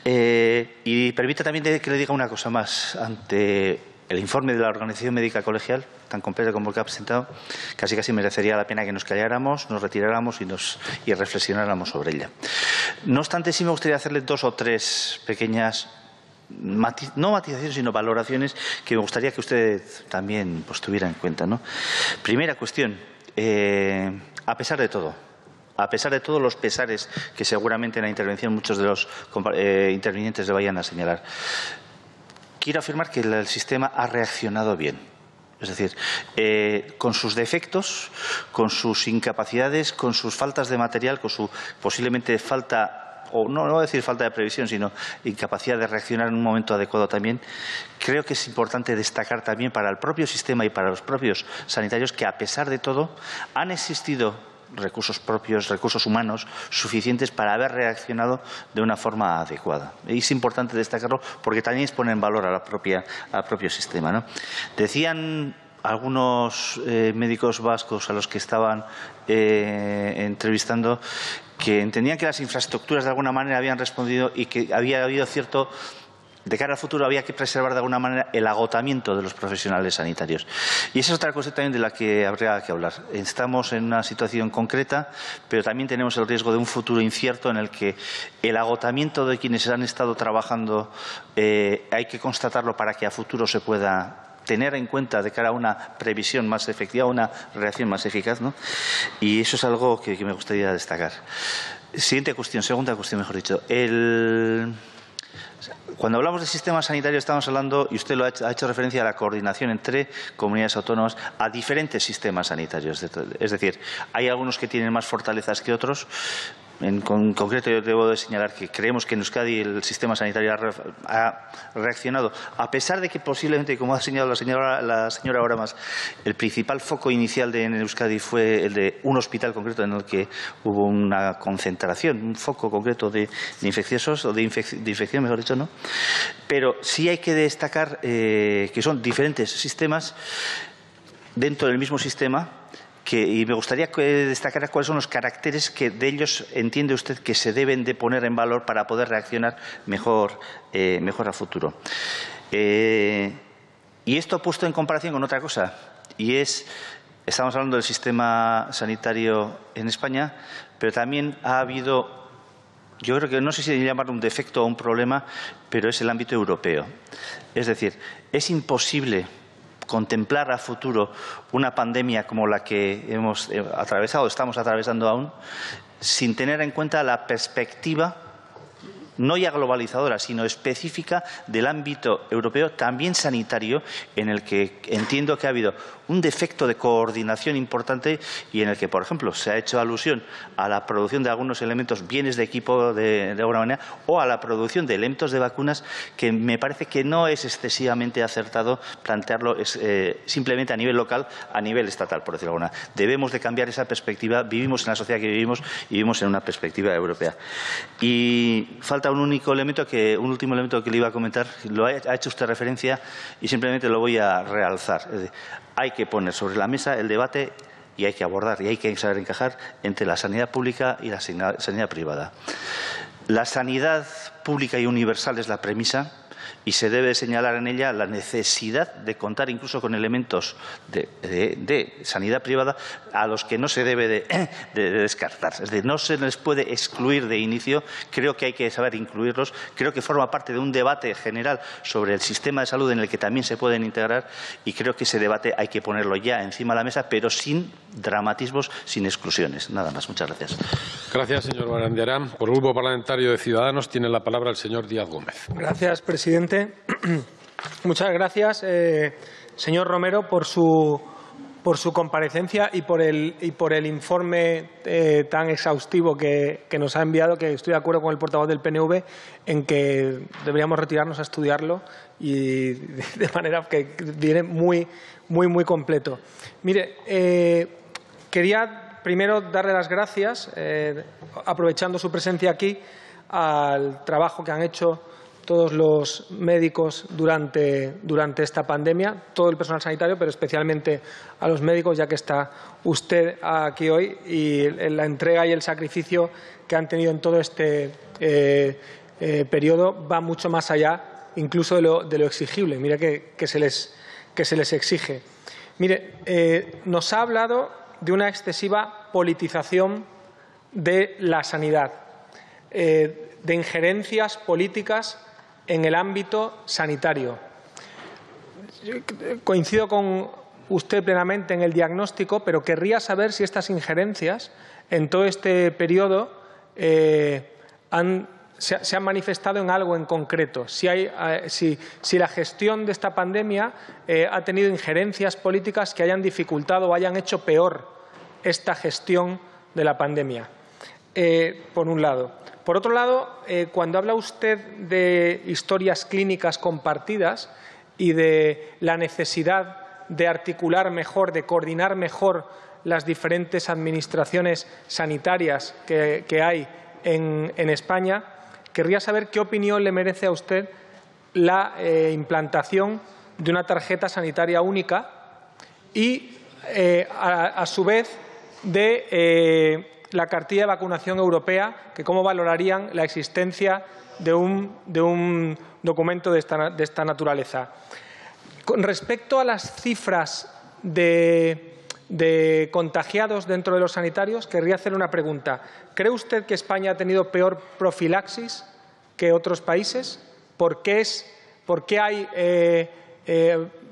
Y permita también que le diga una cosa más. Ante el informe de la Organización Médica Colegial, tan completo como el que ha presentado, casi merecería la pena que nos calláramos, nos retiráramos y reflexionáramos sobre ella. No obstante, sí me gustaría hacerle 2 o 3 pequeñas no matizaciones, sino valoraciones que me gustaría que usted también tuviera en cuenta, ¿no? Primera cuestión, a pesar de todo los pesares que seguramente en la intervención muchos de los intervinientes le vayan a señalar, quiero afirmar que el sistema ha reaccionado bien. Es decir, con sus defectos, con sus incapacidades, con sus faltas de material, con su posiblemente falta, o no voy a decir falta de previsión, sino incapacidad de reaccionar en un momento adecuado también, creo que es importante destacar también para el propio sistema y para los propios sanitarios que, a pesar de todo, han existido recursos propios, recursos humanos suficientes para haber reaccionado de una forma adecuada. Y es importante destacarlo porque también pone en valor al propio sistema, ¿no? Decían algunos médicos vascos a los que estaban entrevistando que entendían que las infraestructuras de alguna manera habían respondido y que había habido cierto, de cara al futuro, había que preservar de alguna manera el agotamiento de los profesionales sanitarios. Y esa es otra cosa también de la que habría que hablar. Estamos en una situación concreta, pero también tenemos el riesgo de un futuro incierto en el que el agotamiento de quienes han estado trabajando hay que constatarlo para que a futuro se pueda tener en cuenta de cara a una previsión más efectiva, una reacción más eficaz, ¿no? Y eso es algo que me gustaría destacar. Segunda cuestión, mejor dicho. Cuando hablamos de sistema sanitario estamos hablando, y usted lo ha hecho referencia a la coordinación entre comunidades autónomas, a diferentes sistemas sanitarios. Es decir, hay algunos que tienen más fortalezas que otros. En concreto, yo debo de señalar que creemos que en Euskadi el sistema sanitario ha reaccionado, a pesar de que posiblemente, como ha señalado la señora ahora más, el principal foco inicial en Euskadi fue el de un hospital concreto en el que hubo una concentración, un foco concreto de infecciosos, o de infección, mejor dicho, ¿no? Pero sí hay que destacar que son diferentes sistemas dentro del mismo sistema. Y me gustaría destacar cuáles son los caracteres que de ellos entiende usted que se deben de poner en valor para poder reaccionar mejor a futuro. Y esto puesto en comparación con otra cosa, y estamos hablando del sistema sanitario en España, pero también ha habido, yo creo que no sé si llamarlo un defecto o un problema, pero es el ámbito europeo. Es decir, es imposible contemplar a futuro una pandemia como la que hemos atravesado, estamos atravesando aún, sin tener en cuenta la perspectiva no ya globalizadora, sino específica del ámbito europeo, también sanitario, en el que entiendo que ha habido un defecto de coordinación importante y en el que, por ejemplo, se ha hecho alusión a la producción de algunos elementos, bienes de equipo de alguna manera, o a la producción de elementos de vacunas, que me parece que no es excesivamente acertado plantearlo simplemente a nivel local, a nivel estatal, por decirlo de alguna manera. Debemos de cambiar esa perspectiva. Vivimos en la sociedad que vivimos y vivimos en una perspectiva europea. Y falta un último elemento que le iba a comentar, ha hecho usted referencia y simplemente lo voy a realzar. Es decir, hay que poner sobre la mesa el debate y hay que abordar y hay que saber encajar entre la sanidad pública y la sanidad privada. La sanidad pública y universal es la premisa y se debe señalar en ella la necesidad de contar incluso con elementos de sanidad privada a los que no se debe de descartar. Es decir, no se les puede excluir de inicio. Creo que hay que saber incluirlos. Creo que forma parte de un debate general sobre el sistema de salud en el que también se pueden integrar y creo que ese debate hay que ponerlo ya encima de la mesa, pero sin dramatismos, sin exclusiones. Nada más. Muchas gracias.
Gracias, señor Barandiarán. Por el Grupo Parlamentario de Ciudadanos tiene la palabra el señor Díaz Gómez.
Gracias, presidente. Muchas gracias, señor Romero, por su comparecencia y por el informe tan exhaustivo que nos ha enviado, que estoy de acuerdo con el portavoz del PNV en que deberíamos retirarnos a estudiarlo y de manera que viene muy completo. Mire, quería primero darle las gracias, aprovechando su presencia aquí, al trabajo que han hecho todos los médicos durante esta pandemia, todo el personal sanitario, pero especialmente a los médicos, ya que está usted aquí hoy, y la entrega y el sacrificio que han tenido en todo este periodo va mucho más allá, incluso de lo exigible. Mira que se les exige. Mire, nos ha hablado de una excesiva politización de la sanidad, de injerencias políticas en el ámbito sanitario. Coincido con usted plenamente en el diagnóstico, pero querría saber si estas injerencias en todo este periodo se han manifestado en algo en concreto, si la gestión de esta pandemia ha tenido injerencias políticas que hayan dificultado o hayan hecho peor esta gestión de la pandemia, por un lado. Por otro lado, cuando habla usted de historias clínicas compartidas y de la necesidad de articular mejor, de coordinar mejor las diferentes administraciones sanitarias que hay en España, querría saber qué opinión le merece a usted la implantación de una tarjeta sanitaria única y, a su vez, de la cartilla de vacunación europea, que cómo valorarían la existencia de un documento de esta naturaleza. Con respecto a las cifras de contagiados dentro de los sanitarios, querría hacer una pregunta. ¿Cree usted que España ha tenido peor profilaxis que otros países? ¿Por qué hay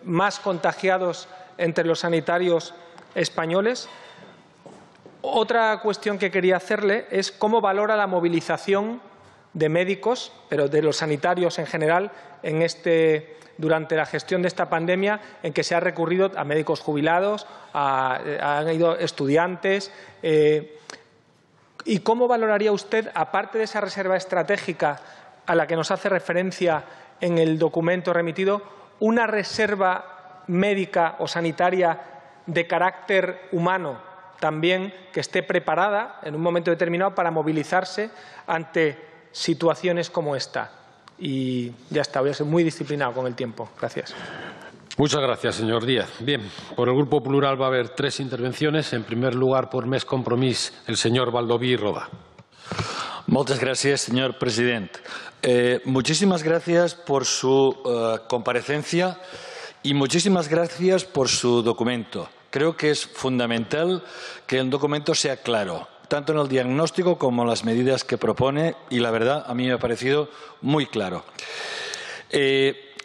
más contagiados entre los sanitarios españoles? Otra cuestión que quería hacerle es cómo valora la movilización de médicos, pero de los sanitarios en general, durante la gestión de esta pandemia, en que se ha recurrido a médicos jubilados, han ido estudiantes. ¿Y cómo valoraría usted, aparte de esa reserva estratégica a la que nos hace referencia en el documento remitido, una reserva médica o sanitaria de carácter humano también, que esté preparada en un momento determinado para movilizarse ante situaciones como esta? Y ya está, voy a ser muy disciplinado con el tiempo. Gracias.
Muchas gracias, señor Díaz. Bien, por el Grupo Plural va a haber 3 intervenciones. En primer lugar, por Més Compromís, el señor Baldoví Roda.
Muchas gracias, señor presidente. Muchísimas gracias por su comparecencia y muchísimas gracias por su documento. Creo que es fundamental que el documento sea claro, tanto en el diagnóstico como en las medidas que propone, y la verdad a mí me ha parecido muy claro.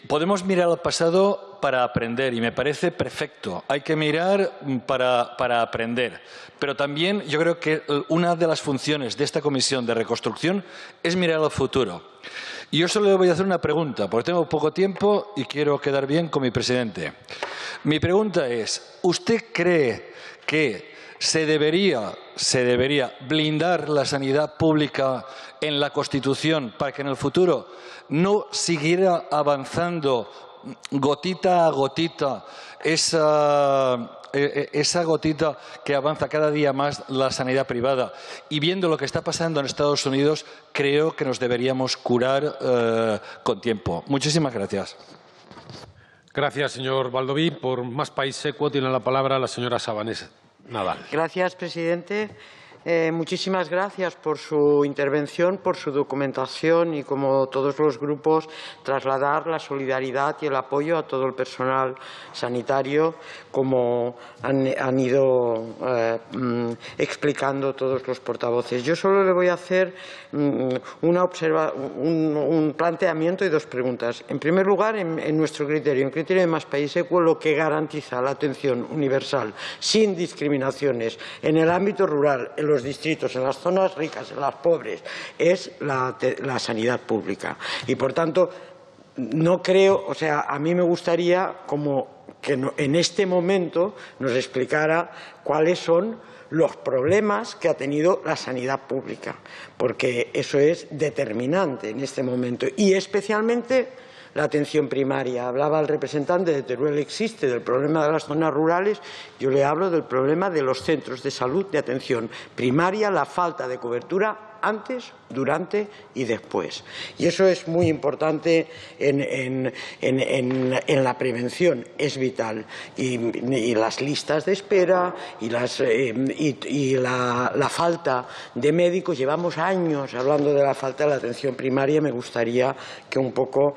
Podemos mirar al pasado para aprender y me parece perfecto. Hay que mirar para aprender. Pero también yo creo que una de las funciones de esta comisión de reconstrucción es mirar al futuro. Y yo solo le voy a hacer una pregunta, porque tengo poco tiempo y quiero quedar bien con mi presidente. Mi pregunta es, ¿usted cree que se debería blindar la sanidad pública en la Constitución para que en el futuro no siguiera avanzando gotita a gotita esa gotita que avanza cada día más la sanidad privada? Y viendo lo que está pasando en Estados Unidos, creo que nos deberíamos curar con tiempo. Muchísimas gracias.
Gracias, señor Baldoví. Por Más País Secuo tiene la palabra la señora Sabanés Nadal.
Gracias, presidente. Muchísimas gracias por su intervención, por su documentación y, como todos los grupos, trasladar la solidaridad y el apoyo a todo el personal sanitario, como han ido explicando todos los portavoces. Yo solo le voy a hacer un planteamiento y 2 preguntas. En primer lugar, en nuestro criterio, en criterio de Más País Secuo, lo que garantiza la atención universal, sin discriminaciones, en el ámbito rural, en los distritos, en las zonas ricas, en las pobres, es la sanidad pública. Y, por tanto, no creo, o sea, a mí me gustaría como que en este momento nos explicara cuáles son los problemas que ha tenido la sanidad pública, porque eso es determinante en este momento, y especialmente la atención primaria. Hablaba el representante de Teruel, existe del problema de las zonas rurales, yo le hablo del problema de los centros de salud de atención primaria, la falta de cobertura antes, durante y después. Y eso es muy importante en la prevención, es vital. Y las listas de espera y la falta de médicos, llevamos años hablando de la falta de la atención primaria, me gustaría que un poco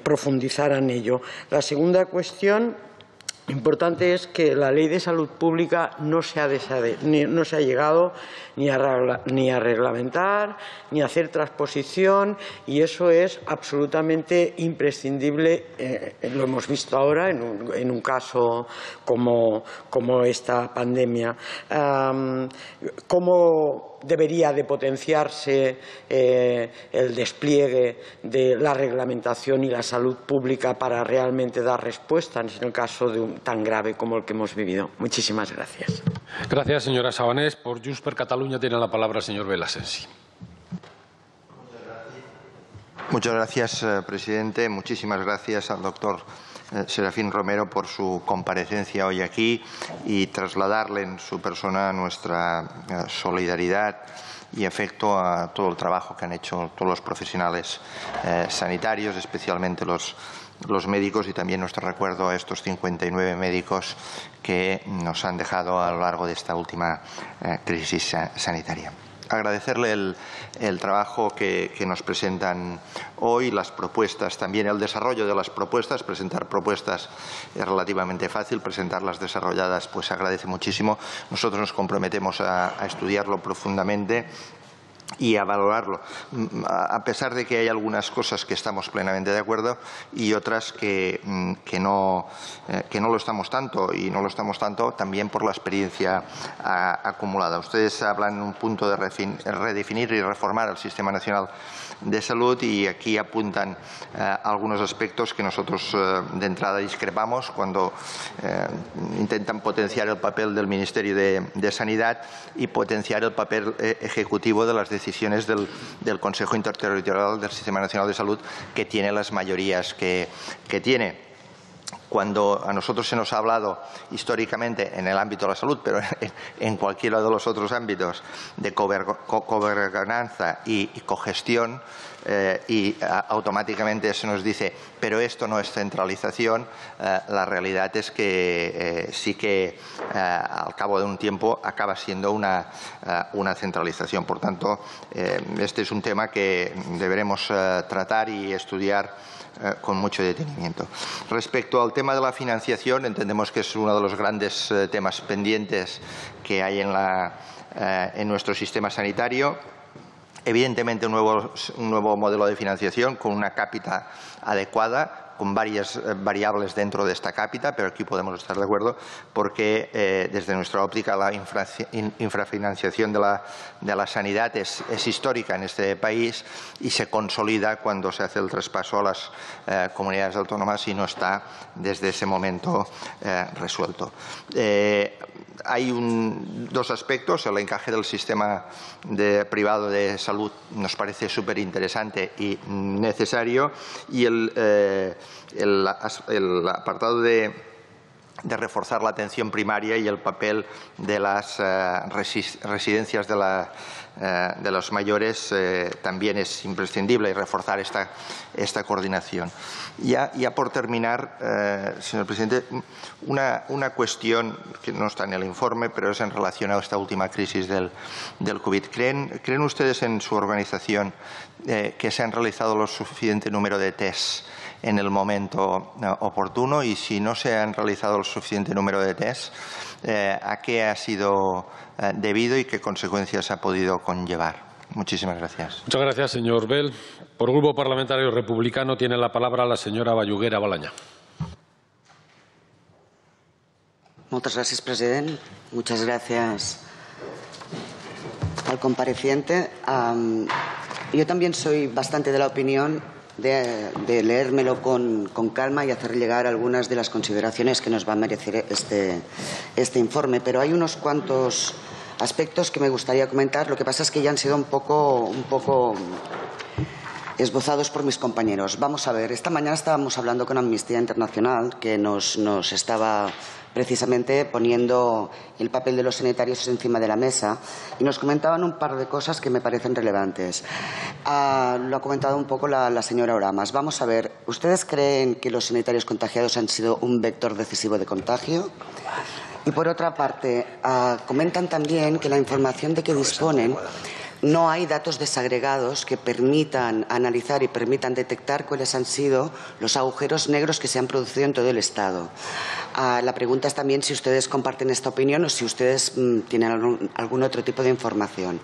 profundizaran en ello. La segunda cuestión importante es que la Ley de Salud Pública no se ha llegado ni a reglamentar, ni a hacer transposición, y eso es absolutamente imprescindible. Lo hemos visto ahora en un caso como esta pandemia. ¿Cómo debería de potenciarse el despliegue de la reglamentación y la salud pública para realmente dar respuesta en el caso tan grave como el que hemos vivido? Muchísimas gracias.
Gracias, señora Sabanés. Por Junts per Catalunya tiene la palabra el señor Belasensi.
Muchas gracias, presidente. Muchísimas gracias al doctor Serafín Romero por su comparecencia hoy aquí y trasladarle en su persona nuestra solidaridad y afecto a todo el trabajo que han hecho todos los profesionales sanitarios, especialmente los médicos, y también nuestro recuerdo a estos 59 médicos que nos han dejado a lo largo de esta última crisis sanitaria. Agradecerle el trabajo que nos presentan hoy, las propuestas, también el desarrollo de las propuestas. Presentar propuestas es relativamente fácil, presentarlas desarrolladas pues se agradece muchísimo. Nosotros nos comprometemos a estudiarlo profundamente y a valorarlo, a pesar de que hay algunas cosas que estamos plenamente de acuerdo y otras que no lo estamos tanto, y no lo estamos tanto también por la experiencia acumulada. Ustedes hablan en un punto de redefinir y reformar el Sistema Nacional de Salud, y aquí apuntan algunos aspectos que nosotros de entrada discrepamos cuando intentan potenciar el papel del Ministerio de Sanidad y potenciar el papel ejecutivo de las decisiones del Consejo Interterritorial del Sistema Nacional de Salud, que tiene las mayorías que tiene. Cuando a nosotros se nos ha hablado históricamente en el ámbito de la salud, pero en cualquiera de los otros ámbitos, de cogobernanza y cogestión, y automáticamente se nos dice, pero esto no es centralización, la realidad es que sí que al cabo de un tiempo acaba siendo una centralización. Por tanto, este es un tema que deberemos tratar y estudiar con mucho detenimiento. Respecto al tema de la financiación, entendemos que es uno de los grandes temas pendientes que hay en nuestro sistema sanitario. Evidentemente, un nuevo modelo de financiación con una cápita adecuada, con varias variables dentro de esta cápita, pero aquí podemos estar de acuerdo porque desde nuestra óptica la infrafinanciación de la sanidad es histórica en este país y se consolida cuando se hace el traspaso a las comunidades autónomas y no está desde ese momento resuelto. Hay dos aspectos. El encaje del sistema privado de salud nos parece súper interesante y necesario, y el apartado de reforzar la atención primaria y el papel de las residencias de los mayores también es imprescindible, y reforzar esta coordinación. Ya por terminar, señor presidente, una cuestión que no está en el informe, pero es en relación a esta última crisis del COVID. ¿Creen ustedes en su organización que se han realizado lo suficiente número de tests en el momento oportuno? Y si no se han realizado el suficiente número de tests, ¿a qué ha sido debido y qué consecuencias ha podido conllevar? Muchísimas gracias.
Muchas gracias, señor Bel. Por el Grupo Parlamentario Republicano tiene la palabra la señora Vallugera Balaña.
Muchas gracias, presidente. Muchas gracias al compareciente. Yo también soy bastante de la opinión de leérmelo con calma y hacer llegar algunas de las consideraciones que nos va a merecer este informe, pero hay unos cuantos aspectos que me gustaría comentar. Lo que pasa es que ya han sido un poco esbozados por mis compañeros. Vamos a ver, esta mañana estábamos hablando con Amnistía Internacional, que nos estaba precisamente poniendo el papel de los sanitarios encima de la mesa, y nos comentaban un par de cosas que me parecen relevantes. Lo ha comentado un poco la señora Oramas. Vamos a ver, ¿ustedes creen que los sanitarios contagiados han sido un vector decisivo de contagio? Y por otra parte, comentan también que la información de que disponen no hay datos desagregados que permitan analizar y permitan detectar cuáles han sido los agujeros negros que se han producido en todo el Estado. La pregunta es también si ustedes comparten esta opinión o si ustedes tienen algún otro tipo de información.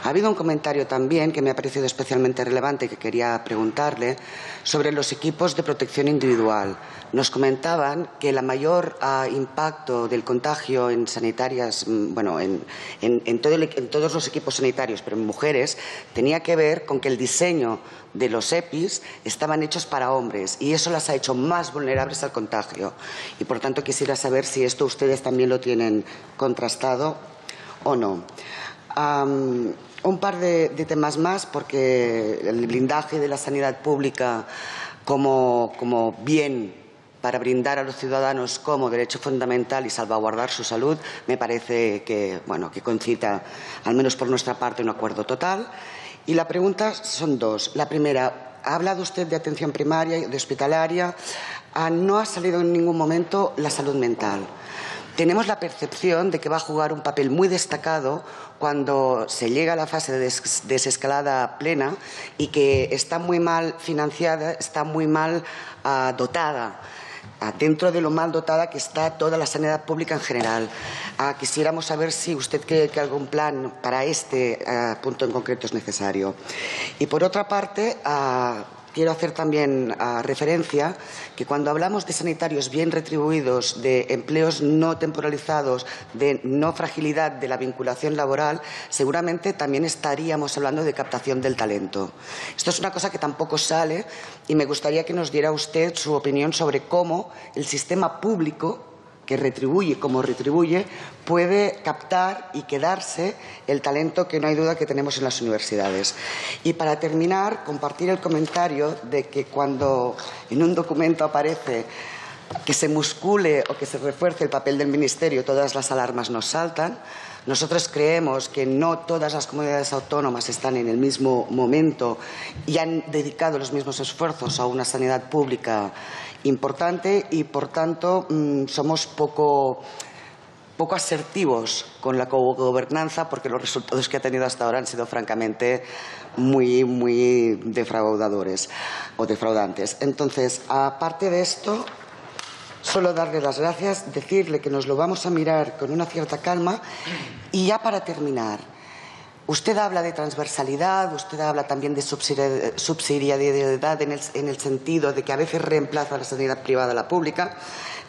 Ha habido un comentario también que me ha parecido especialmente relevante y que quería preguntarle sobre los equipos de protección individual. Nos comentaban que el mayor impacto del contagio en sanitarias, bueno, en todos los equipos sanitarios, pero en mujeres, tenía que ver con que el diseño de los EPIs estaban hechos para hombres y eso las ha hecho más vulnerables al contagio. Y, por tanto, quisiera saber si esto ustedes también lo tienen contrastado o no. Un par de temas más, porque el blindaje de la sanidad pública como bien para brindar a los ciudadanos como derecho fundamental y salvaguardar su salud, me parece que concita, al menos por nuestra parte, un acuerdo total. Y la pregunta son dos. La primera, ha hablado usted de atención primaria y de hospitalaria. No ha salido en ningún momento la salud mental. Tenemos la percepción de que va a jugar un papel muy destacado cuando se llega a la fase de desescalada plena y que está muy mal financiada, está muy mal dotada. dentro de lo mal dotada que está toda la sanidad pública en general. Quisiéramos saber si usted cree que algún plan para este punto en concreto es necesario. Y por otra parte, quiero hacer también referencia que cuando hablamos de sanitarios bien retribuidos, de empleos no temporalizados, de no fragilidad de la vinculación laboral, seguramente también estaríamos hablando de captación del talento. Esto es una cosa que tampoco sale y me gustaría que nos diera usted su opinión sobre cómo el sistema público que retribuye como retribuye, puede captar y quedarse el talento que no hay duda que tenemos en las universidades. Y para terminar, compartir el comentario de que cuando en un documento aparece que se muscule o que se refuerce el papel del Ministerio, todas las alarmas nos saltan. Nosotros creemos que no todas las comunidades autónomas están en el mismo momento y han dedicado los mismos esfuerzos a una sanidad pública importante y, por tanto, somos poco asertivos con la cogobernanza porque los resultados que ha tenido hasta ahora han sido francamente muy defraudadores o defraudantes. Entonces, aparte de esto, solo darle las gracias, decirle que nos lo vamos a mirar con una cierta calma y ya para terminar, usted habla de transversalidad, usted habla también de subsidiariedad en el sentido de que a veces reemplaza la sanidad privada a la pública.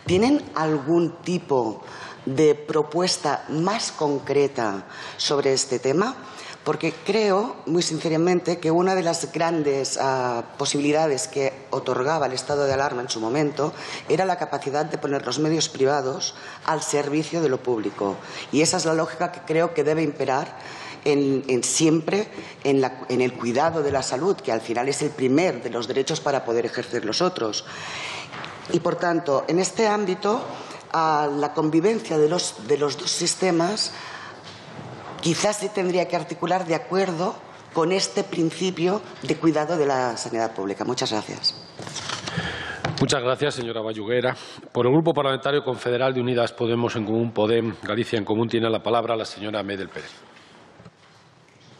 ¿Tienen algún tipo de propuesta más concreta sobre este tema? Porque creo, muy sinceramente, que una de las grandes posibilidades que otorgaba el estado de alarma en su momento era la capacidad de poner los medios privados al servicio de lo público. Y esa es la lógica que creo que debe imperar siempre en el cuidado de la salud, que al final es el primer de los derechos para poder ejercer los otros. Y, por tanto, en este ámbito, la convivencia de los dos sistemas quizás se tendría que articular de acuerdo con este principio de cuidado de la sanidad pública. Muchas gracias.
Muchas gracias, señora Bayuguera. Por el Grupo Parlamentario Confederal de Unidas Podemos en Común, Podem, Galicia en Común, tiene la palabra la señora Medel Pérez.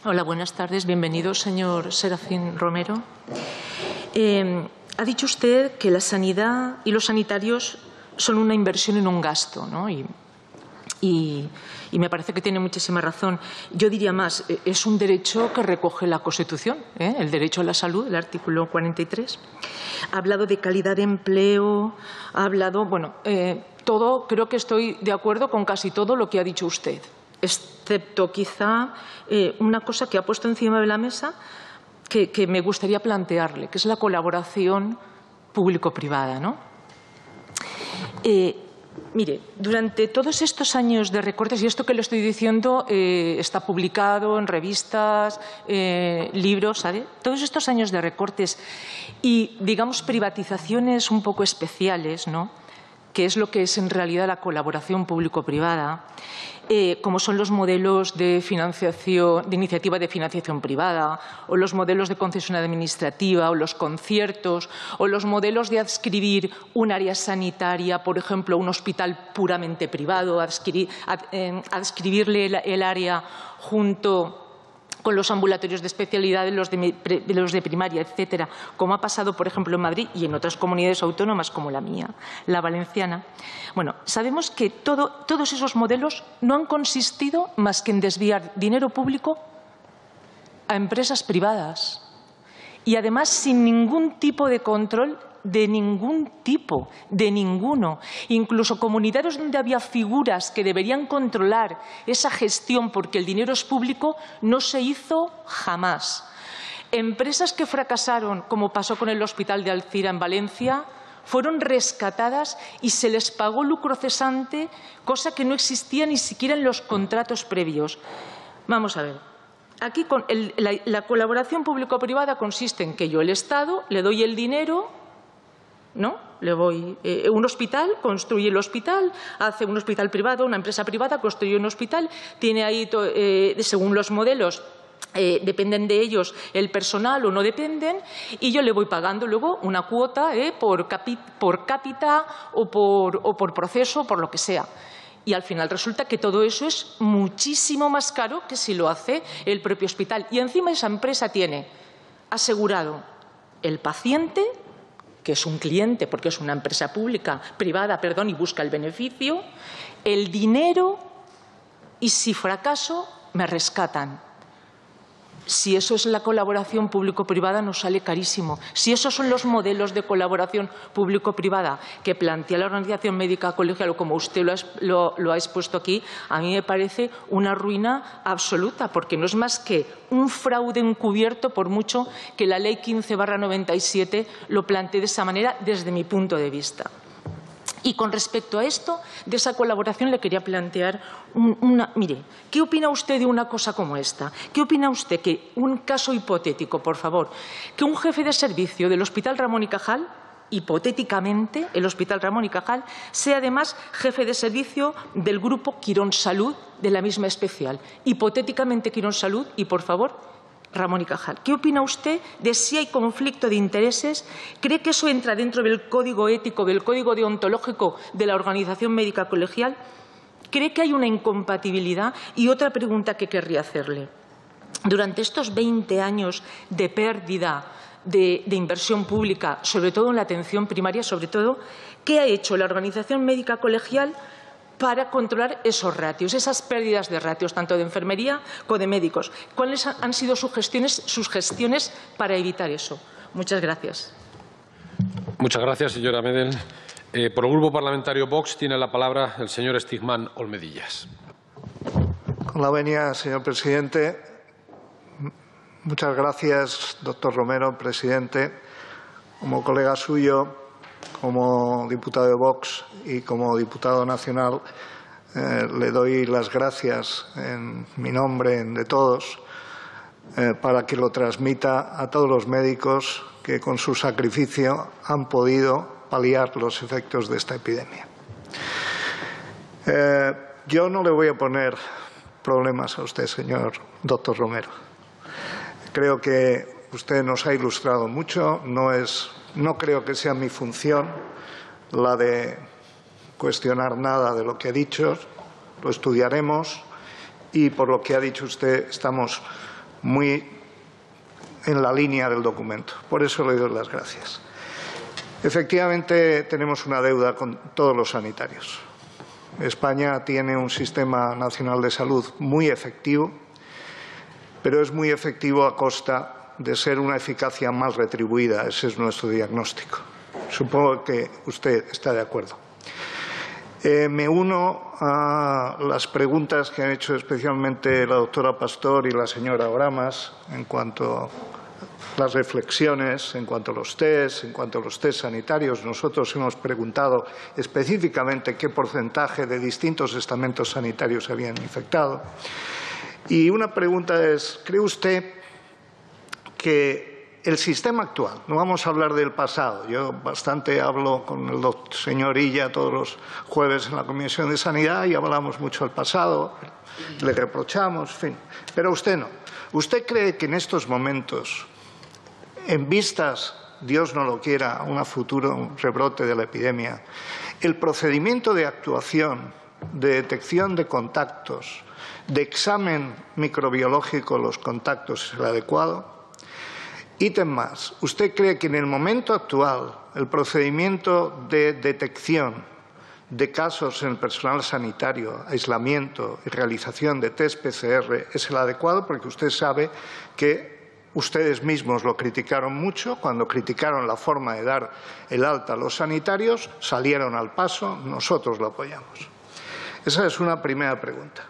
Hola, buenas tardes. Bienvenido, señor Serafín Romero. Ha dicho usted que la sanidad y los sanitarios son una inversión y no un gasto, ¿no? Y me parece que tiene muchísima razón. Yo diría más, es un derecho que recoge la Constitución, el derecho a la salud, el artículo 43. Ha hablado de calidad de empleo, ha hablado, bueno, todo, creo que estoy de acuerdo con casi todo lo que ha dicho usted, excepto quizá una cosa que ha puesto encima de la mesa que me gustaría plantearle, que es la colaboración público-privada, ¿no? Mire, durante todos estos años de recortes, y esto que le estoy diciendo está publicado en revistas, libros, ¿sabe? Todos estos años de recortes y, digamos, privatizaciones un poco especiales, ¿no?, que es lo que es en realidad la colaboración público-privada, como son los modelos de financiación, de iniciativa de financiación privada, o los modelos de concesión administrativa, o los conciertos, o los modelos de adscribir un área sanitaria, por ejemplo, a un hospital puramente privado, adscribirle el área junto con los ambulatorios de especialidad de los de primaria, etcétera, como ha pasado, por ejemplo, en Madrid y en otras comunidades autónomas como la mía, la valenciana. Bueno, sabemos que todos esos modelos no han consistido más que en desviar dinero público a empresas privadas y, además, sin ningún tipo de control de ningún tipo, de ninguno. Incluso comunidades donde había figuras que deberían controlar esa gestión porque el dinero es público, no se hizo jamás. Empresas que fracasaron, como pasó con el Hospital de Alcira en Valencia, fueron rescatadas y se les pagó lucro cesante, cosa que no existía ni siquiera en los contratos previos. Vamos a ver. Aquí la colaboración público-privada consiste en que yo, el Estado, le doy el dinero, ¿no? Le voy un hospital, construye el hospital, hace un hospital privado, una empresa privada construye un hospital, tiene ahí, según los modelos, dependen de ellos el personal o no dependen, y yo le voy pagando luego una cuota por cápita o por proceso, por lo que sea. Y al final resulta que todo eso es muchísimo más caro que si lo hace el propio hospital. Y encima esa empresa tiene asegurado el paciente que es un cliente, porque es una empresa privada, y busca el beneficio, el dinero y, si fracaso, me rescatan. Si eso es la colaboración público-privada, nos sale carísimo. Si esos son los modelos de colaboración público-privada que plantea la Organización Médica Colegial, o como usted lo ha expuesto aquí, a mí me parece una ruina absoluta, porque no es más que un fraude encubierto, por mucho que la Ley 15/97 lo plantee de esa manera, desde mi punto de vista. Y con respecto a esto, de esa colaboración, le quería plantear mire, ¿qué opina usted de una cosa como esta? ¿Qué opina usted que, un caso hipotético, por favor, que un jefe de servicio del Hospital Ramón y Cajal, hipotéticamente, el Hospital Ramón y Cajal, sea además jefe de servicio del grupo Quirón Salud de la misma especial? Hipotéticamente Quirón Salud y, por favor, Ramón y Cajal. ¿Qué opina usted de si hay conflicto de intereses? ¿Cree que eso entra dentro del código ético, del código deontológico de la Organización Médica Colegial? ¿Cree que hay una incompatibilidad? Y otra pregunta que querría hacerle. Durante estos 20 años de pérdida de inversión pública, sobre todo en la atención primaria, ¿qué ha hecho la Organización Médica Colegial para controlar esos ratios, esas pérdidas de ratios, tanto de enfermería como de médicos? ¿Cuáles han sido sus gestiones para evitar eso? Muchas gracias.
Muchas gracias, señora Medel. Por el Grupo Parlamentario Vox tiene la palabra el señor Stigman Olmedillas.
Con la venia, señor presidente. Muchas gracias, doctor Romero, presidente. Como colega suyo, como diputado de Vox y como diputado nacional, le doy las gracias en mi nombre, en de todos, para que lo transmita a todos los médicos que con su sacrificio han podido paliar los efectos de esta epidemia. Yo no le voy a poner problemas a usted, señor doctor Romero. Creo que usted nos ha ilustrado mucho. No creo que sea mi función la de cuestionar nada de lo que ha dicho. Lo estudiaremos y, por lo que ha dicho usted, estamos muy en la línea del documento. Por eso le doy las gracias. Efectivamente, tenemos una deuda con todos los sanitarios. España tiene un sistema nacional de salud muy efectivo, pero es muy efectivo a costa de ser una eficacia mal retribuida. Ese es nuestro diagnóstico. Supongo que usted está de acuerdo. Me uno a las preguntas que han hecho especialmente la doctora Pastor y la señora Oramas en cuanto a las reflexiones, en cuanto a los test, en cuanto a los test sanitarios. Nosotros hemos preguntado específicamente qué porcentaje de distintos estamentos sanitarios se habían infectado. Y una pregunta es, ¿cree usted que el sistema actual, no vamos a hablar del pasado, yo bastante hablo con el señor Illa todos los jueves en la Comisión de Sanidad y hablamos mucho del pasado, le reprochamos, en fin, pero usted no. ¿Usted cree que en estos momentos, en vistas, Dios no lo quiera, a un futuro rebrote de la epidemia, el procedimiento de actuación, de detección de contactos, de examen microbiológico de los contactos es el adecuado? Ítem más, ¿usted cree que en el momento actual el procedimiento de detección de casos en el personal sanitario, aislamiento y realización de test PCR es el adecuado? Porque usted sabe que ustedes mismos lo criticaron mucho. Cuando criticaron la forma de dar el alta a los sanitarios, salieron al paso, nosotros lo apoyamos. Esa es una primera pregunta.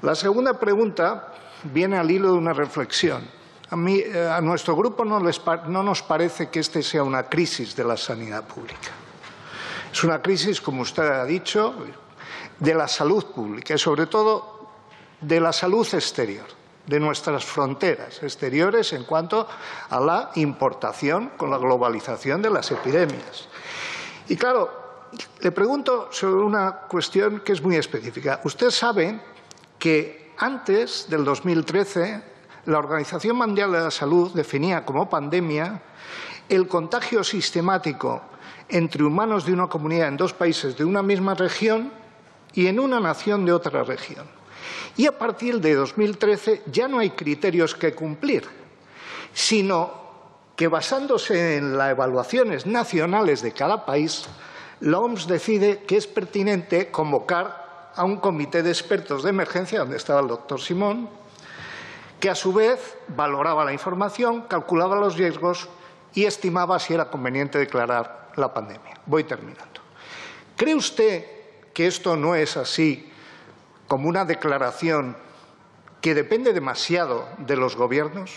La segunda pregunta viene al hilo de una reflexión. A nuestro grupo no nos parece que este sea una crisis de la sanidad pública. Es una crisis, como usted ha dicho, de la salud pública y, sobre todo, de la salud exterior, de nuestras fronteras exteriores en cuanto a la importación con la globalización de las epidemias. Y, claro, le pregunto sobre una cuestión que es muy específica. Usted sabe que antes del 2013 la Organización Mundial de la Salud definía como pandemia el contagio sistemático entre humanos de una comunidad en dos países de una misma región y en una nación de otra región. Y a partir de 2013 ya no hay criterios que cumplir, sino que, basándose en las evaluaciones nacionales de cada país, la OMS decide que es pertinente convocar a un comité de expertos de emergencia, donde estaba el doctor Simón, que a su vez valoraba la información, calculaba los riesgos y estimaba si era conveniente declarar la pandemia. Voy terminando. ¿Cree usted que esto no es así, como una declaración que depende demasiado de los gobiernos?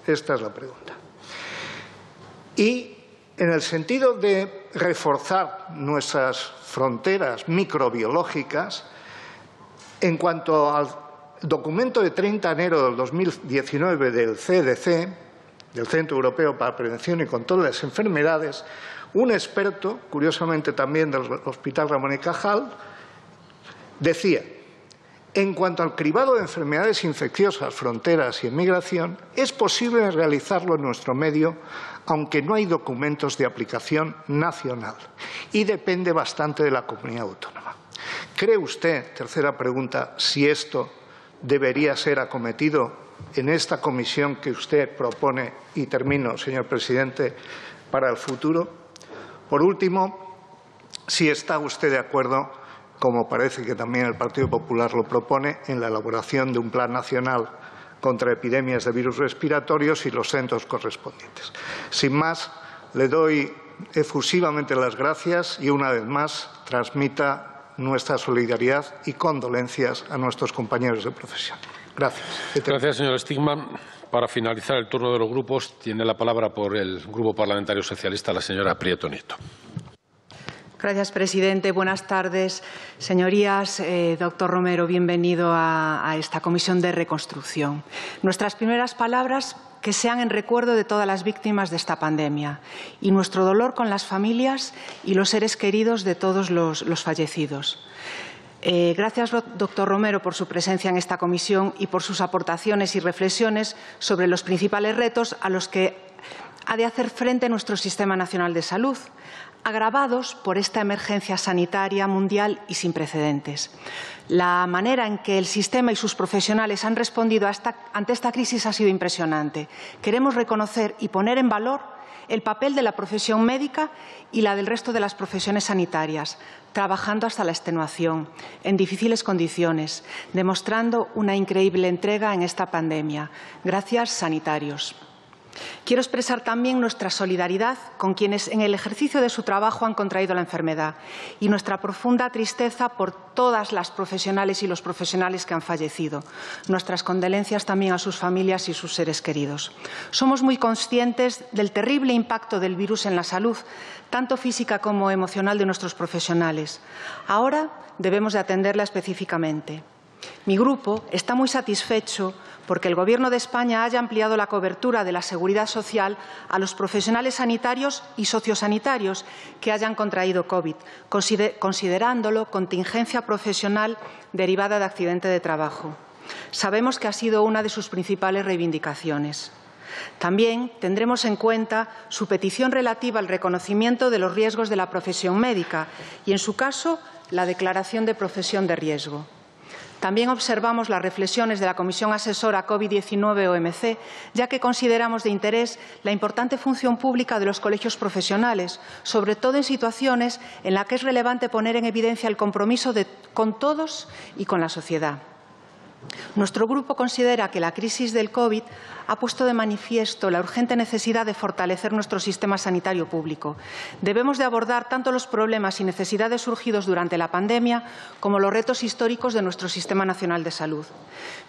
Esta es la pregunta. Y en el sentido de reforzar nuestras fronteras microbiológicas, en cuanto al documento de 30 de enero del 2019 del CDC, del Centro Europeo para la Prevención y Control de las Enfermedades, un experto, curiosamente también del Hospital Ramón y Cajal, decía: en cuanto al cribado de enfermedades infecciosas, fronteras y emigración, es posible realizarlo en nuestro medio, aunque no hay documentos de aplicación nacional, y depende bastante de la comunidad autónoma. ¿Cree usted, tercera pregunta, si esto debería ser acometido en esta comisión que usted propone, y termino, señor presidente, para el futuro? Por último, si está usted de acuerdo, como parece que también el Partido Popular lo propone, en la elaboración de un plan nacional contra epidemias de virus respiratorios y los centros correspondientes. Sin más, le doy efusivamente las gracias y, una vez más, transmita nuestra solidaridad y condolencias a nuestros compañeros de profesión. Gracias.
Gracias, señor Stigman. Para finalizar el turno de los grupos, tiene la palabra por el Grupo Parlamentario Socialista la señora Prieto Nieto.
Gracias, presidente. Buenas tardes, señorías. Doctor Romero, bienvenido a esta comisión de reconstrucción. Nuestras primeras palabras que sean en recuerdo de todas las víctimas de esta pandemia y nuestro dolor con las familias y los seres queridos de todos los fallecidos. Gracias, doctor Romero, por su presencia en esta comisión y por sus aportaciones y reflexiones sobre los principales retos a los que ha de hacer frente nuestro Sistema Nacional de Salud, agravados por esta emergencia sanitaria mundial y sin precedentes. La manera en que el sistema y sus profesionales han respondido ante esta crisis ha sido impresionante. Queremos reconocer y poner en valor el papel de la profesión médica y la del resto de las profesiones sanitarias, trabajando hasta la extenuación, en difíciles condiciones, demostrando una increíble entrega en esta pandemia. Gracias, sanitarios. Quiero expresar también nuestra solidaridad con quienes en el ejercicio de su trabajo han contraído la enfermedad y nuestra profunda tristeza por todas las profesionales y los profesionales que han fallecido. Nuestras condolencias también a sus familias y sus seres queridos. Somos muy conscientes del terrible impacto del virus en la salud, tanto física como emocional, de nuestros profesionales. Ahora debemos de atenderla específicamente. Mi grupo está muy satisfecho porque el Gobierno de España haya ampliado la cobertura de la seguridad social a los profesionales sanitarios y sociosanitarios que hayan contraído COVID, considerándolo contingencia profesional derivada de accidente de trabajo. Sabemos que ha sido una de sus principales reivindicaciones. También tendremos en cuenta su petición relativa al reconocimiento de los riesgos de la profesión médica y, en su caso, la declaración de profesión de riesgo. También observamos las reflexiones de la Comisión Asesora COVID-19-OMC, ya que consideramos de interés la importante función pública de los colegios profesionales, sobre todo en situaciones en las que es relevante poner en evidencia el compromiso con todos y con la sociedad. Nuestro grupo considera que la crisis del COVID ha puesto de manifiesto la urgente necesidad de fortalecer nuestro sistema sanitario público. Debemos de abordar tanto los problemas y necesidades surgidos durante la pandemia como los retos históricos de nuestro Sistema Nacional de Salud.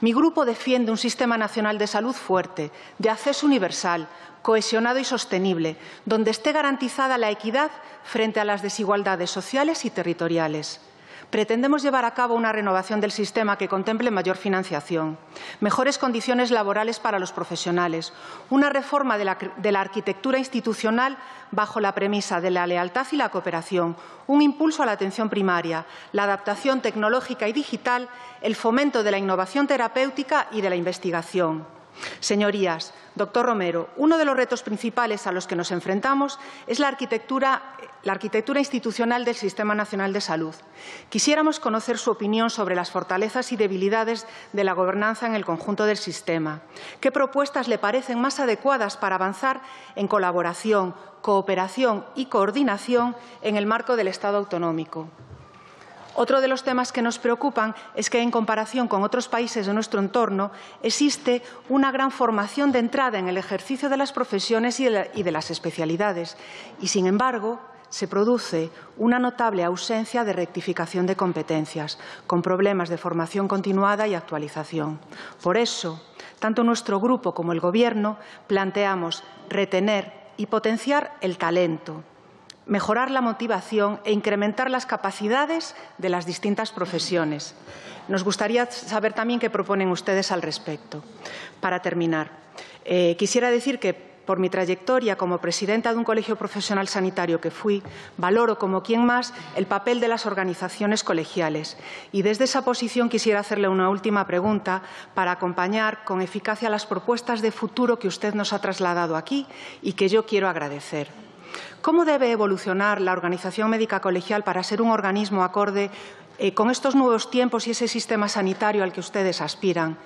Mi grupo defiende un Sistema Nacional de Salud fuerte, de acceso universal, cohesionado y sostenible, donde esté garantizada la equidad frente a las desigualdades sociales y territoriales. Pretendemos llevar a cabo una renovación del sistema que contemple mayor financiación, mejores condiciones laborales para los profesionales, una reforma de la arquitectura institucional bajo la premisa de la lealtad y la cooperación, un impulso a la atención primaria, la adaptación tecnológica y digital, el fomento de la innovación terapéutica y de la investigación. Señorías, doctor Romero, uno de los retos principales a los que nos enfrentamos es la arquitectura institucional del Sistema Nacional de Salud. Quisiéramos conocer su opinión sobre las fortalezas y debilidades de la gobernanza en el conjunto del sistema. ¿Qué propuestas le parecen más adecuadas para avanzar en colaboración, cooperación y coordinación en el marco del Estado autonómico? Otro de los temas que nos preocupan es que, en comparación con otros países de nuestro entorno, existe una gran formación de entrada en el ejercicio de las profesiones y de las especialidades y, sin embargo, se produce una notable ausencia de rectificación de competencias, con problemas de formación continuada y actualización. Por eso, tanto nuestro grupo como el Gobierno planteamos retener y potenciar el talento, mejorar la motivación e incrementar las capacidades de las distintas profesiones. Nos gustaría saber también qué proponen ustedes al respecto. Para terminar, quisiera decir que, por mi trayectoria como presidenta de un colegio profesional sanitario que fui, valoro como quien más el papel de las organizaciones colegiales. Y desde esa posición quisiera hacerle una última pregunta para acompañar con eficacia las propuestas de futuro que usted nos ha trasladado aquí y que yo quiero agradecer. ¿Cómo debe evolucionar la organización médica colegial para ser un organismo acorde con estos nuevos tiempos y ese sistema sanitario al que ustedes aspiran?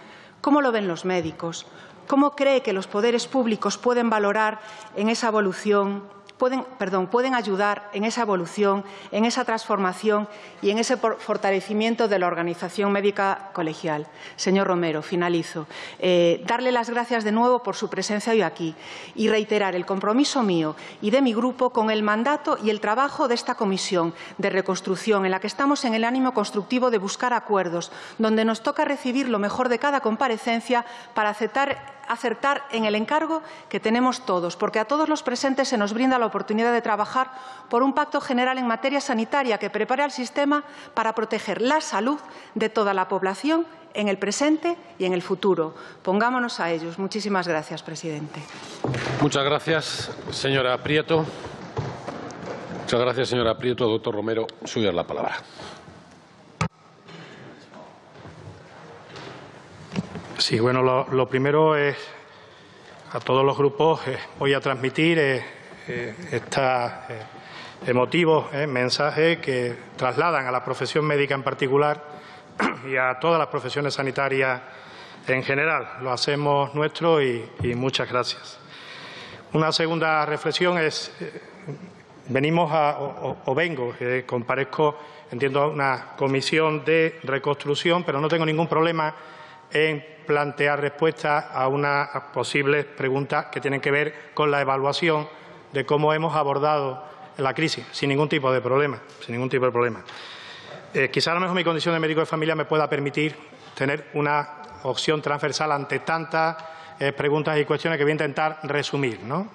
¿Cómo lo ven los médicos? ¿Cómo cree que los poderes públicos pueden valorar en esa evolución, pueden ayudar en esa evolución, en esa transformación y en ese fortalecimiento de la organización médica colegial? Señor Romero, finalizo. Darle las gracias de nuevo por su presencia hoy aquí y reiterar el compromiso mío y de mi grupo con el mandato y el trabajo de esta comisión de reconstrucción, en la que estamos en el ánimo constructivo de buscar acuerdos, donde nos toca recibir lo mejor de cada comparecencia para acertar en el encargo que tenemos todos, porque a todos los presentes se nos brinda la oportunidad de trabajar por un pacto general en materia sanitaria que prepare al sistema para proteger la salud de toda la población en el presente y en el futuro. Pongámonos a ellos. Muchísimas gracias, presidente.
Muchas gracias, señora Prieto. Muchas gracias, señora Prieto. Doctor Romero, suya es la palabra.
Sí, bueno, lo primero es a todos los grupos voy a transmitir este emotivo mensaje que trasladan a la profesión médica en particular y a todas las profesiones sanitarias en general. Lo hacemos nuestro y muchas gracias. Una segunda reflexión es, comparezco, entiendo, a una comisión de reconstrucción, pero no tengo ningún problema en plantear respuestas a unas posibles preguntas que tienen que ver con la evaluación de cómo hemos abordado la crisis, sin ningún tipo de problema. Quizá a lo mejor mi condición de médico de familia me pueda permitir tener una opción transversal ante tantas preguntas y cuestiones que voy a intentar resumir, ¿no?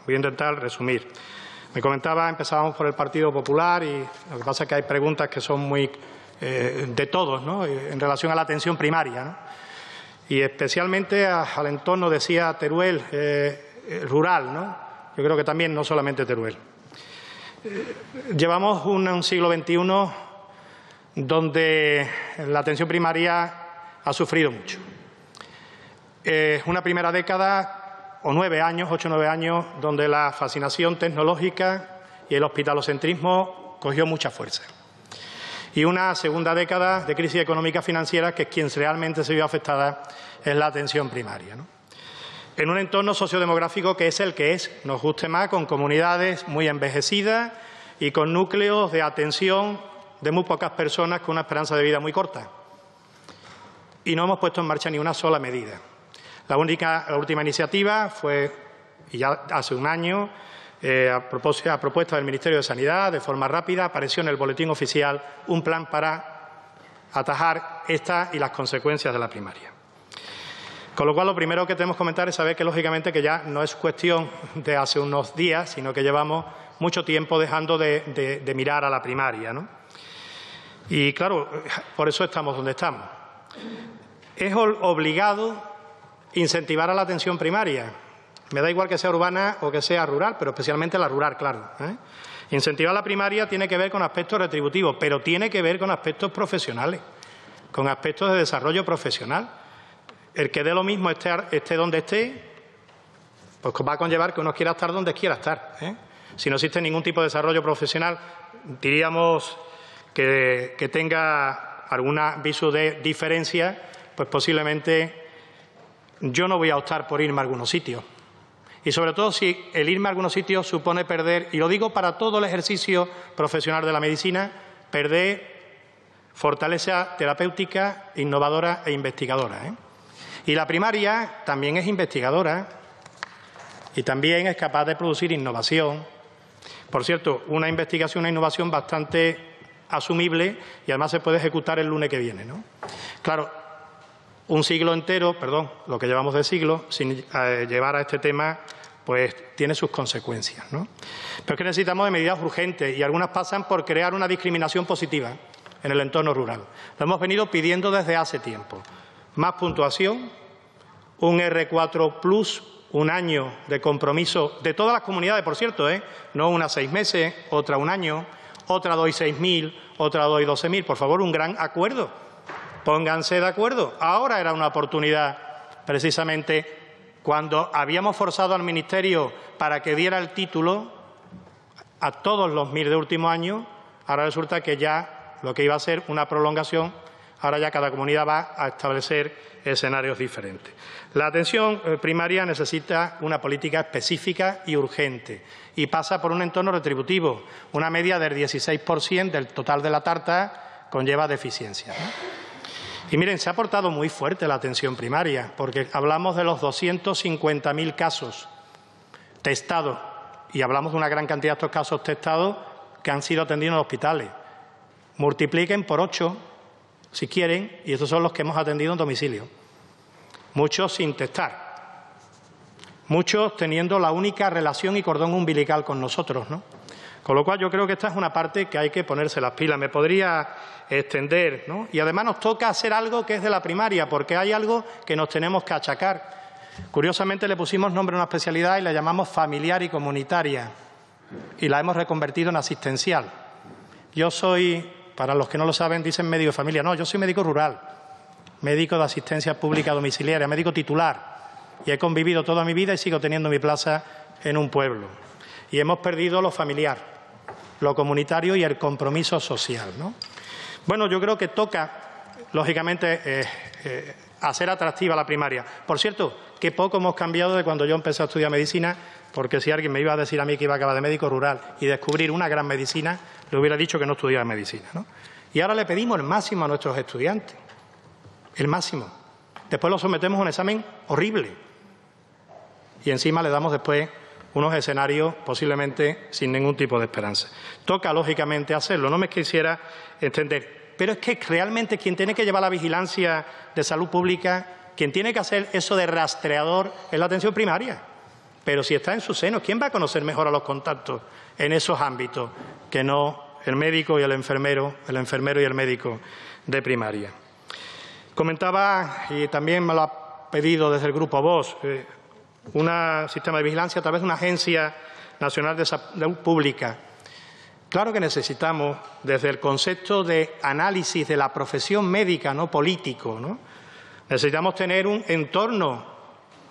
Me comentaba, empezábamos por el Partido Popular y lo que pasa es que hay preguntas que son muy de todos, ¿no? En relación a la atención primaria, ¿no? Y especialmente al entorno, decía Teruel, rural, ¿no? Yo creo que también no solamente Teruel. Llevamos un siglo XXI donde la atención primaria ha sufrido mucho. Una primera década, o 8 o 9 años, donde la fascinación tecnológica y el hospitalocentrismo cogió mucha fuerza. Y una segunda década de crisis económica financiera que quien realmente se vio afectada es la atención primaria, ¿no? En un entorno sociodemográfico que es el que es, nos guste más, con comunidades muy envejecidas y con núcleos de atención de muy pocas personas con una esperanza de vida muy corta. Y no hemos puesto en marcha ni una sola medida. La última iniciativa fue, y ya hace un año, a propuesta del Ministerio de Sanidad, de forma rápida, apareció en el Boletín Oficial un plan para atajar esta y las consecuencias de la primaria. Con lo cual, lo primero que tenemos que comentar es saber que, lógicamente, que ya no es cuestión de hace unos días, sino que llevamos mucho tiempo dejando de mirar a la primaria, ¿no? Y, claro, por eso estamos donde estamos. Es obligado incentivar a la atención primaria. Me da igual que sea urbana o que sea rural, pero especialmente la rural, claro, ¿eh? Incentivar la primaria tiene que ver con aspectos retributivos, pero tiene que ver con aspectos profesionales, con aspectos de desarrollo profesional. el que dé lo mismo esté donde esté, pues va a conllevar que uno quiera estar donde quiera estar, ¿eh? Si no existe ningún tipo de desarrollo profesional, diríamos que tenga alguna viso de diferencia, pues posiblemente yo no voy a optar por irme a algunos sitios. Y sobre todo si el irme a algunos sitios supone perder, y lo digo para todo el ejercicio profesional de la medicina, perder fortaleza terapéutica, innovadora e investigadora, ¿eh? Y la primaria también es investigadora y también es capaz de producir innovación. Por cierto, una investigación, una innovación bastante asumible y además se puede ejecutar el lunes que viene, ¿no? Claro, un siglo entero, perdón, lo que llevamos de siglo, sin llevar a este tema, pues tiene sus consecuencias, ¿no? Pero es que necesitamos de medidas urgentes y algunas pasan por crear una discriminación positiva en el entorno rural. Lo hemos venido pidiendo desde hace tiempo. Más puntuación, un R4+, un año de compromiso de todas las comunidades, por cierto, no una 6 meses, otra un año, otra doy 6.000, otra doy 12.000. Por favor, un gran acuerdo. Pónganse de acuerdo. Ahora era una oportunidad, precisamente, cuando habíamos forzado al Ministerio para que diera el título a todos los MIR de último año, ahora resulta que ya lo que iba a ser una prolongación, ahora ya cada comunidad va a establecer escenarios diferentes. La atención primaria necesita una política específica y urgente y pasa por un entorno retributivo. Una media del 16% del total de la tarta conlleva deficiencia, ¿no? Y miren, se ha portado muy fuerte la atención primaria, porque hablamos de los 250.000 casos testados y hablamos de una gran cantidad de estos casos testados que han sido atendidos en hospitales. Multipliquen por 8, si quieren, y estos son los que hemos atendido en domicilio. Muchos sin testar, muchos teniendo la única relación y cordón umbilical con nosotros, ¿no? Con lo cual yo creo que esta es una parte que hay que ponerse las pilas. Me podría extender, ¿no? Y además nos toca hacer algo que es de la primaria, porque hay algo que nos tenemos que achacar. Curiosamente le pusimos nombre a una especialidad y la llamamos familiar y comunitaria y la hemos reconvertido en asistencial. Yo soy, para los que no lo saben, dicen médico de familia. No, yo soy médico rural, médico de asistencia pública domiciliaria, médico titular. Y he convivido toda mi vida y sigo teniendo mi plaza en un pueblo. Y hemos perdido lo familiar, lo comunitario y el compromiso social, ¿no? Bueno, yo creo que toca, lógicamente, hacer atractiva la primaria. Por cierto, que poco hemos cambiado de cuando yo empecé a estudiar medicina, porque si alguien me iba a decir a mí que iba a acabar de médico rural y descubrir una gran medicina, le hubiera dicho que no estudiaba medicina, ¿no? Y ahora le pedimos el máximo a nuestros estudiantes, el máximo. Después lo sometemos a un examen horrible y encima le damos después unos escenarios posiblemente sin ningún tipo de esperanza. Toca, lógicamente, hacerlo. No me quisiera extender. Pero es que realmente quien tiene que llevar la vigilancia de salud pública, quien tiene que hacer eso de rastreador, es la atención primaria. Pero si está en su seno, ¿quién va a conocer mejor a los contactos en esos ámbitos que no el médico y el enfermero y el médico de primaria? Comentaba, y también me lo ha pedido desde el Grupo Vox, un sistema de vigilancia a través de una Agencia Nacional de Salud Pública. Claro que necesitamos, desde el concepto de análisis de la profesión médica, no político, ¿no? Necesitamos tener un entorno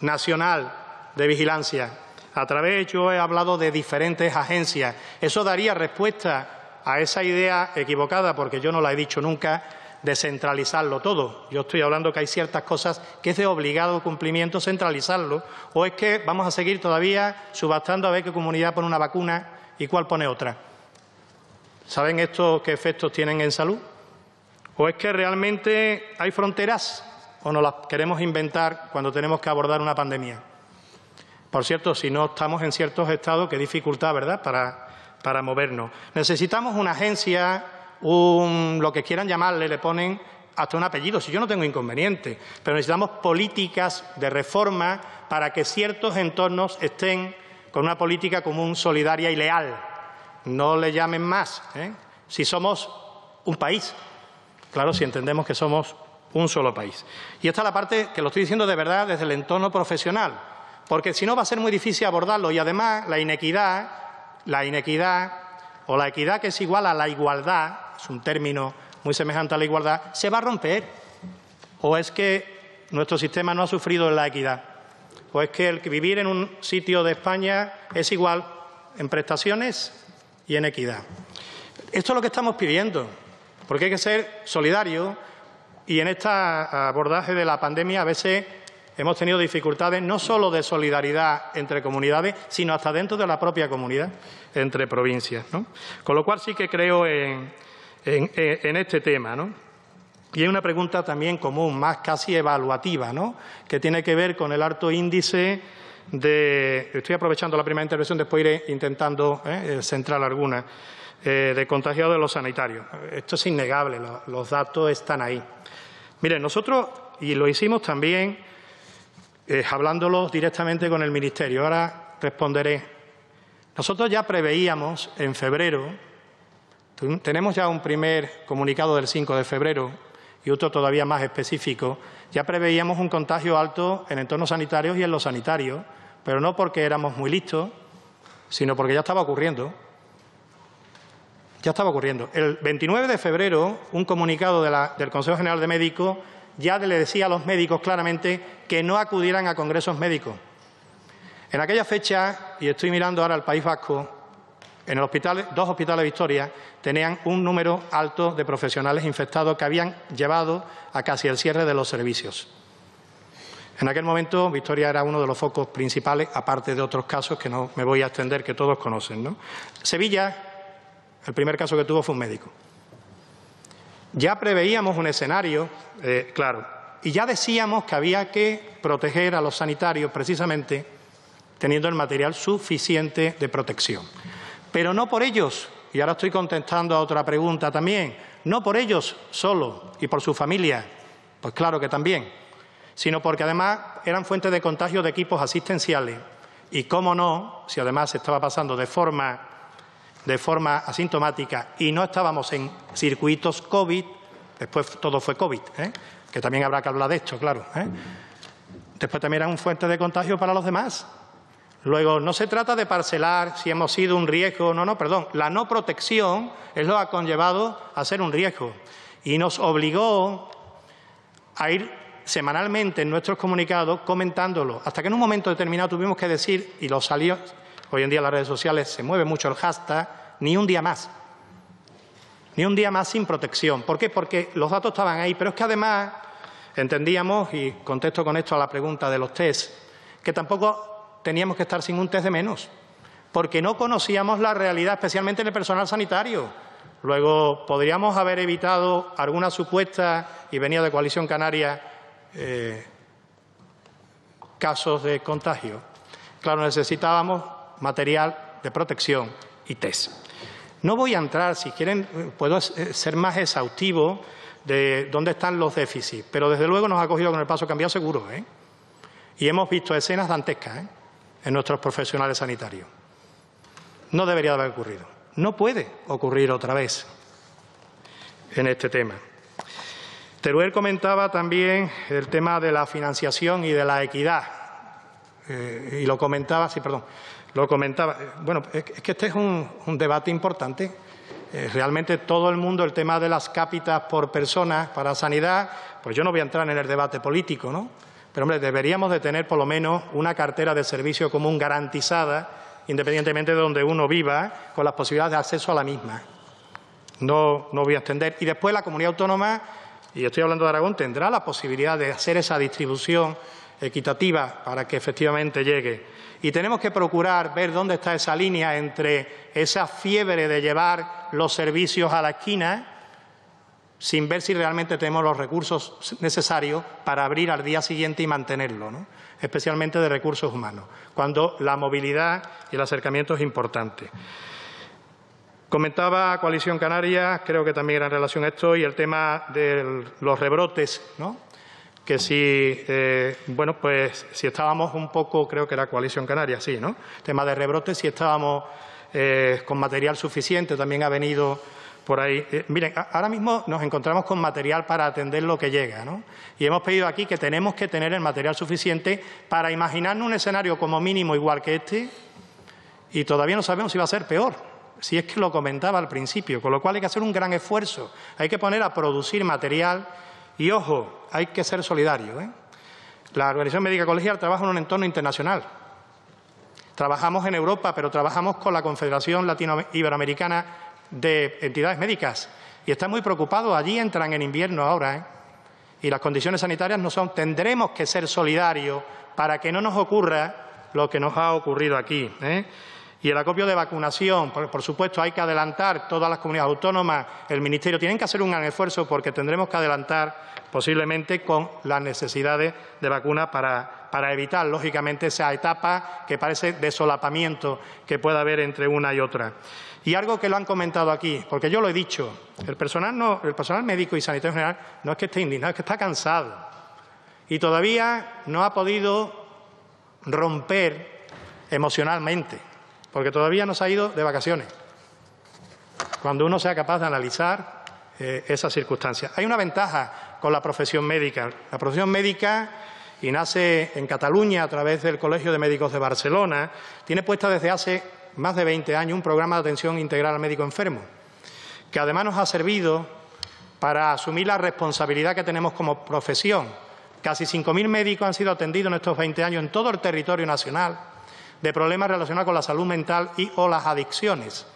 nacional de vigilancia. A través, yo he hablado de diferentes agencias. Eso daría respuesta a esa idea equivocada, porque yo no la he dicho nunca, de centralizarlo todo. Yo estoy hablando que hay ciertas cosas que es de obligado cumplimiento centralizarlo, o es que vamos a seguir todavía subastando a ver qué comunidad pone una vacuna y cuál pone otra. ¿Saben esto qué efectos tienen en salud? ¿O es que realmente hay fronteras o nos las queremos inventar cuando tenemos que abordar una pandemia? Por cierto, si no estamos en ciertos estados, qué dificultad, ¿verdad?, para movernos. Necesitamos una agencia, lo que quieran llamarle, le ponen hasta un apellido, si yo no tengo inconveniente, pero necesitamos políticas de reforma para que ciertos entornos estén con una política común, solidaria y leal. No le llamen más, si somos un país. Claro, si entendemos que somos un solo país. Y esta es la parte que lo estoy diciendo de verdad desde el entorno profesional, porque si no va a ser muy difícil abordarlo y además la inequidad o la equidad, que es igual a la igualdad, es un término muy semejante a la igualdad, se va a romper. ¿O es que nuestro sistema no ha sufrido en la equidad? Pues que el que vivir en un sitio de España es igual en prestaciones y en equidad. Esto es lo que estamos pidiendo, porque hay que ser solidario y en este abordaje de la pandemia a veces hemos tenido dificultades no solo de solidaridad entre comunidades, sino hasta dentro de la propia comunidad, entre provincias, ¿no? Con lo cual sí que creo en este tema, ¿no? Y hay una pregunta también común, más casi evaluativa, ¿no?, que tiene que ver con el alto índice de... Estoy aprovechando la primera intervención, después iré intentando centrar alguna, de contagiados de los sanitarios. Esto es innegable, los datos están ahí. Miren, nosotros, y lo hicimos también hablándolo directamente con el Ministerio, ahora responderé. Nosotros ya preveíamos en febrero, tenemos ya un primer comunicado del 5 de febrero y otro todavía más específico, ya preveíamos un contagio alto en entornos sanitarios y en los sanitarios, pero no porque éramos muy listos, sino porque ya estaba ocurriendo. Ya estaba ocurriendo. El 29 de febrero, un comunicado del Consejo General de Médicos ya le decía a los médicos claramente que no acudieran a congresos médicos. En aquella fecha, y estoy mirando ahora al País Vasco, en el hospital, 2 hospitales de Victoria tenían un número alto de profesionales infectados que habían llevado a casi el cierre de los servicios. En aquel momento, Victoria era uno de los focos principales, aparte de otros casos que no me voy a extender, que todos conocen, ¿no? Sevilla, el primer caso que tuvo fue un médico. Ya preveíamos un escenario, claro, y ya decíamos que había que proteger a los sanitarios precisamente teniendo el material suficiente de protección. Pero no por ellos, y ahora estoy contestando a otra pregunta también, no por ellos solo y por su familia, pues claro que también, sino porque además eran fuentes de contagio de equipos asistenciales y, cómo no, si además se estaba pasando de forma asintomática y no estábamos en circuitos COVID, después todo fue COVID, que también habrá que hablar de esto, claro. Después también eran fuentes de contagio para los demás. Luego, no se trata de parcelar si hemos sido un riesgo, no, perdón. La no protección es lo que ha conllevado a ser un riesgo y nos obligó a ir semanalmente en nuestros comunicados comentándolo, hasta que en un momento determinado tuvimos que decir, y lo salió, hoy en día en las redes sociales se mueve mucho el hashtag, ni un día más. Ni un día más sin protección. ¿Por qué? Porque los datos estaban ahí, pero es que además entendíamos, y contesto con esto a la pregunta de los test, que tampoco teníamos que estar sin un test de menos, porque no conocíamos la realidad, especialmente en el personal sanitario. Luego, podríamos haber evitado alguna supuesta, y venía de Coalición Canaria, casos de contagio. Claro, necesitábamos material de protección y test. No voy a entrar, si quieren, puedo ser más exhaustivo de dónde están los déficits, pero desde luego nos ha cogido con el paso cambiado seguro, Y hemos visto escenas dantescas, en nuestros profesionales sanitarios. No debería haber ocurrido. No puede ocurrir otra vez en este tema. Teruel comentaba también el tema de la financiación y de la equidad. Y lo comentaba, lo comentaba. Bueno, es que este es un debate importante. Realmente todo el mundo, el tema de las cápitas por persona para sanidad, pues yo no voy a entrar en el debate político, ¿no? Pero, hombre, deberíamos de tener por lo menos una cartera de servicio común garantizada, independientemente de donde uno viva, con las posibilidades de acceso a la misma. No voy a extender. Y después la comunidad autónoma, y estoy hablando de Aragón, tendrá la posibilidad de hacer esa distribución equitativa para que efectivamente llegue. Y tenemos que procurar ver dónde está esa línea entre esa fiebre de llevar los servicios a la esquina, sin ver si realmente tenemos los recursos necesarios para abrir al día siguiente y mantenerlo, ¿no? Especialmente de recursos humanos, cuando la movilidad y el acercamiento es importante. Comentaba Coalición Canaria, creo que también era en relación a esto, y el tema de los rebrotes, ¿no? Que si, pues si estábamos un poco, creo que era Coalición Canaria, sí, ¿no? Tema de rebrotes, si estábamos con material suficiente, también ha venido por ahí. Miren, ahora mismo nos encontramos con material para atender lo que llega, ¿no? Y hemos pedido aquí que tenemos que tener el material suficiente para imaginarnos un escenario como mínimo igual que este, y todavía no sabemos si va a ser peor, si es que lo comentaba al principio, con lo cual hay que hacer un gran esfuerzo, hay que poner a producir material y, ojo, hay que ser solidario, La Organización Médica Colegial trabaja en un entorno internacional. Trabajamos en Europa, pero trabajamos con la Confederación Latino-Iberoamericana de Entidades Médicas y están muy preocupados. Allí entran en invierno ahora, y las condiciones sanitarias no son. Tendremos que ser solidarios para que no nos ocurra lo que nos ha ocurrido aquí. Y el acopio de vacunación, por supuesto, hay que adelantar. Todas las comunidades autónomas, el Ministerio, tienen que hacer un gran esfuerzo porque tendremos que adelantar posiblemente con las necesidades de vacunas para evitar, lógicamente, esa etapa que parece de solapamiento que pueda haber entre una y otra. Y algo que lo han comentado aquí, porque yo lo he dicho, el personal médico y sanitario en general no es que esté indignado, es que está cansado y todavía no ha podido romper emocionalmente, porque todavía no se ha ido de vacaciones. Cuando uno sea capaz de analizar esas circunstancias. Hay una ventaja con la profesión médica. La profesión médica, y nace en Cataluña a través del Colegio de Médicos de Barcelona, tiene puesta desde hace más de 20 años un programa de atención integral al médico enfermo, que además nos ha servido para asumir la responsabilidad que tenemos como profesión. Casi 5.000 médicos han sido atendidos en estos 20 años en todo el territorio nacional de problemas relacionados con la salud mental o las adicciones.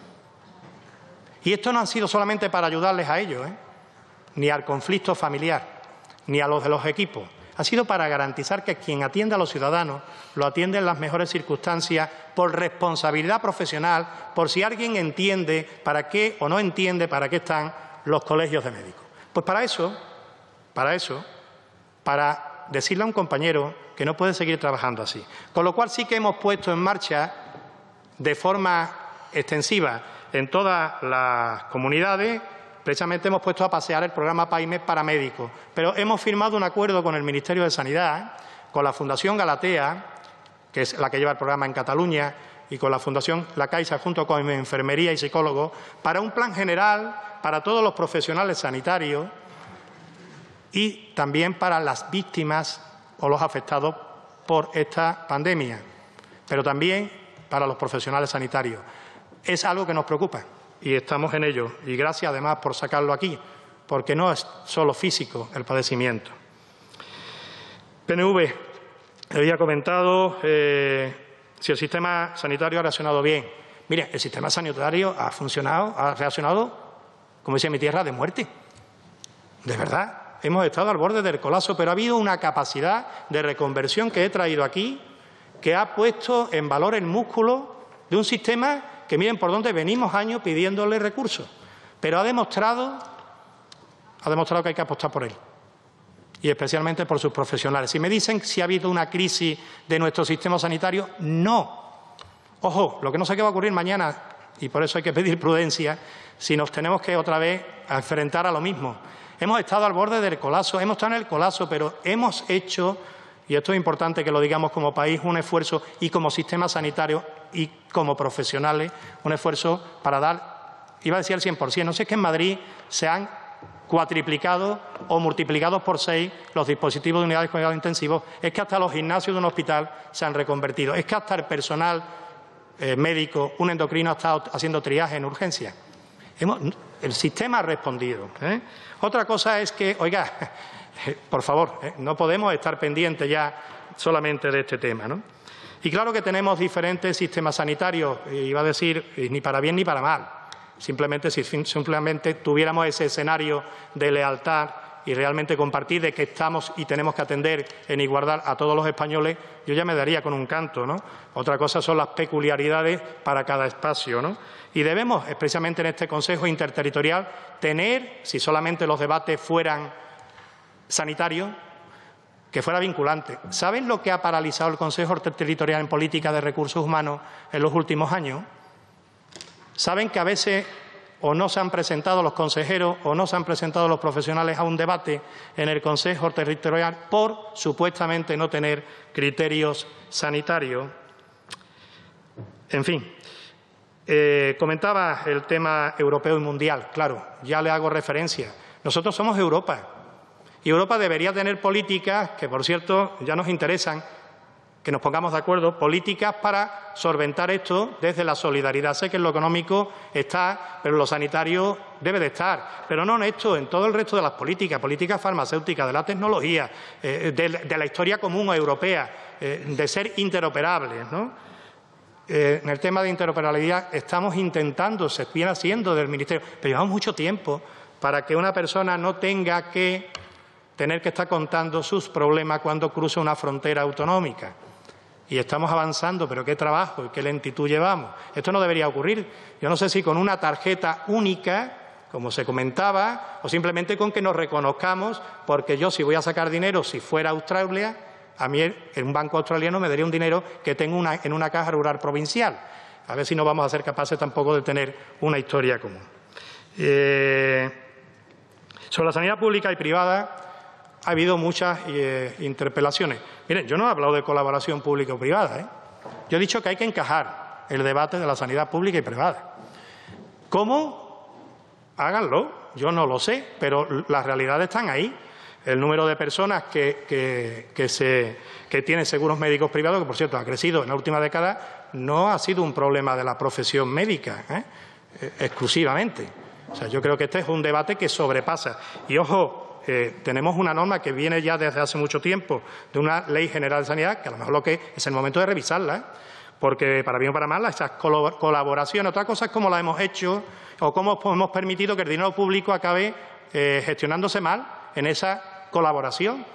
Y esto no ha sido solamente para ayudarles a ellos, ni al conflicto familiar, ni a los de los equipos. Ha sido para garantizar que quien atiende a los ciudadanos lo atiende en las mejores circunstancias, por responsabilidad profesional, por si alguien entiende para qué o no entiende para qué están los colegios de médicos. Pues para decirle a un compañero que no puede seguir trabajando así. Con lo cual sí que hemos puesto en marcha de forma extensiva en todas las comunidades. Precisamente hemos puesto a pasear el programa PAIME para médicos, pero hemos firmado un acuerdo con el Ministerio de Sanidad, con la Fundación Galatea, que es la que lleva el programa en Cataluña, y con la Fundación La Caixa, junto con enfermería y psicólogos, para un plan general para todos los profesionales sanitarios y también para las víctimas o los afectados por esta pandemia, pero también para los profesionales sanitarios. Es algo que nos preocupa y estamos en ello. Y gracias, además, por sacarlo aquí, porque no es solo físico el padecimiento. PNV, le había comentado si el sistema sanitario ha reaccionado bien. Mire, el sistema sanitario ha reaccionado, como dice mi tierra, de muerte. De verdad, hemos estado al borde del colapso, pero ha habido una capacidad de reconversión que he traído aquí, que ha puesto en valor el músculo de un sistema que miren por dónde venimos años pidiéndole recursos, pero ha demostrado que hay que apostar por él, y especialmente por sus profesionales. Si me dicen si ha habido una crisis de nuestro sistema sanitario, no. Ojo, lo que no sé qué va a ocurrir mañana, y por eso hay que pedir prudencia, si nos tenemos que otra vez enfrentar a lo mismo. Hemos estado al borde del colapso, hemos estado en el colapso, pero hemos hecho, y esto es importante que lo digamos como país, un esfuerzo, y como sistema sanitario y como profesionales, un esfuerzo para dar, iba a decir el 100%, no sé, es que en Madrid se han cuatriplicado o multiplicados por 6 los dispositivos de unidades de cuidados intensivos, es que hasta los gimnasios de un hospital se han reconvertido, es que hasta el personal médico, un endocrino, ha estado haciendo triaje en urgencia. El sistema ha respondido. Otra cosa es que, oiga, por favor, no podemos estar pendientes ya solamente de este tema, ¿no? Y claro que tenemos diferentes sistemas sanitarios, iba a decir, ni para bien ni para mal. Simplemente, si simplemente tuviéramos ese escenario de lealtad y realmente compartir de que estamos y tenemos que atender en igualdad a todos los españoles, yo ya me daría con un canto, ¿no? Otra cosa son las peculiaridades para cada espacio, ¿no? Y debemos, especialmente en este Consejo Interterritorial, tener, si solamente los debates fueran sanitarios, que fuera vinculante. ¿Saben lo que ha paralizado el Consejo Interterritorial en política de recursos humanos en los últimos años? ¿Saben que a veces o no se han presentado los consejeros o no se han presentado los profesionales a un debate en el Consejo Territorial por supuestamente no tener criterios sanitarios? En fin, comentaba el tema europeo y mundial. Claro, ya le hago referencia. Nosotros somos Europa y Europa debería tener políticas que, por cierto, ya nos interesan, que nos pongamos de acuerdo, políticas para solventar esto desde la solidaridad. Sé que en lo económico está, pero en lo sanitario debe de estar. Pero no en esto, en todo el resto de las políticas farmacéuticas, de la tecnología, de la historia común europea, de ser interoperables, ¿no? En el tema de interoperabilidad estamos intentando, se viene haciendo del Ministerio, pero llevamos mucho tiempo para que una persona no tenga que tener que estar contando sus problemas cuando cruza una frontera autonómica. Y estamos avanzando, pero qué trabajo y qué lentitud llevamos. Esto no debería ocurrir. Yo no sé si con una tarjeta única, como se comentaba, o simplemente con que nos reconozcamos, porque yo si voy a sacar dinero, si fuera a Australia, a mí en un banco australiano me daría un dinero que tengo en una caja rural provincial. A ver si no vamos a ser capaces tampoco de tener una historia común. Sobre la sanidad pública y privada ha habido muchas interpelaciones. Miren, yo no he hablado de colaboración pública o privada, ¿eh? Yo he dicho que hay que encajar el debate de la sanidad pública y privada. ¿Cómo? Háganlo. Yo no lo sé, pero las realidades están ahí. El número de personas que tienen seguros médicos privados, que por cierto ha crecido en la última década, no ha sido un problema de la profesión médica, exclusivamente. O sea, yo creo que este es un debate que sobrepasa. Y ojo, tenemos una norma que viene ya desde hace mucho tiempo de una Ley General de Sanidad, que a lo mejor lo que es el momento de revisarla, porque para bien o para mal esas colaboraciones, otra cosa es cómo la hemos hecho o cómo hemos permitido que el dinero público acabe gestionándose mal en esa colaboración.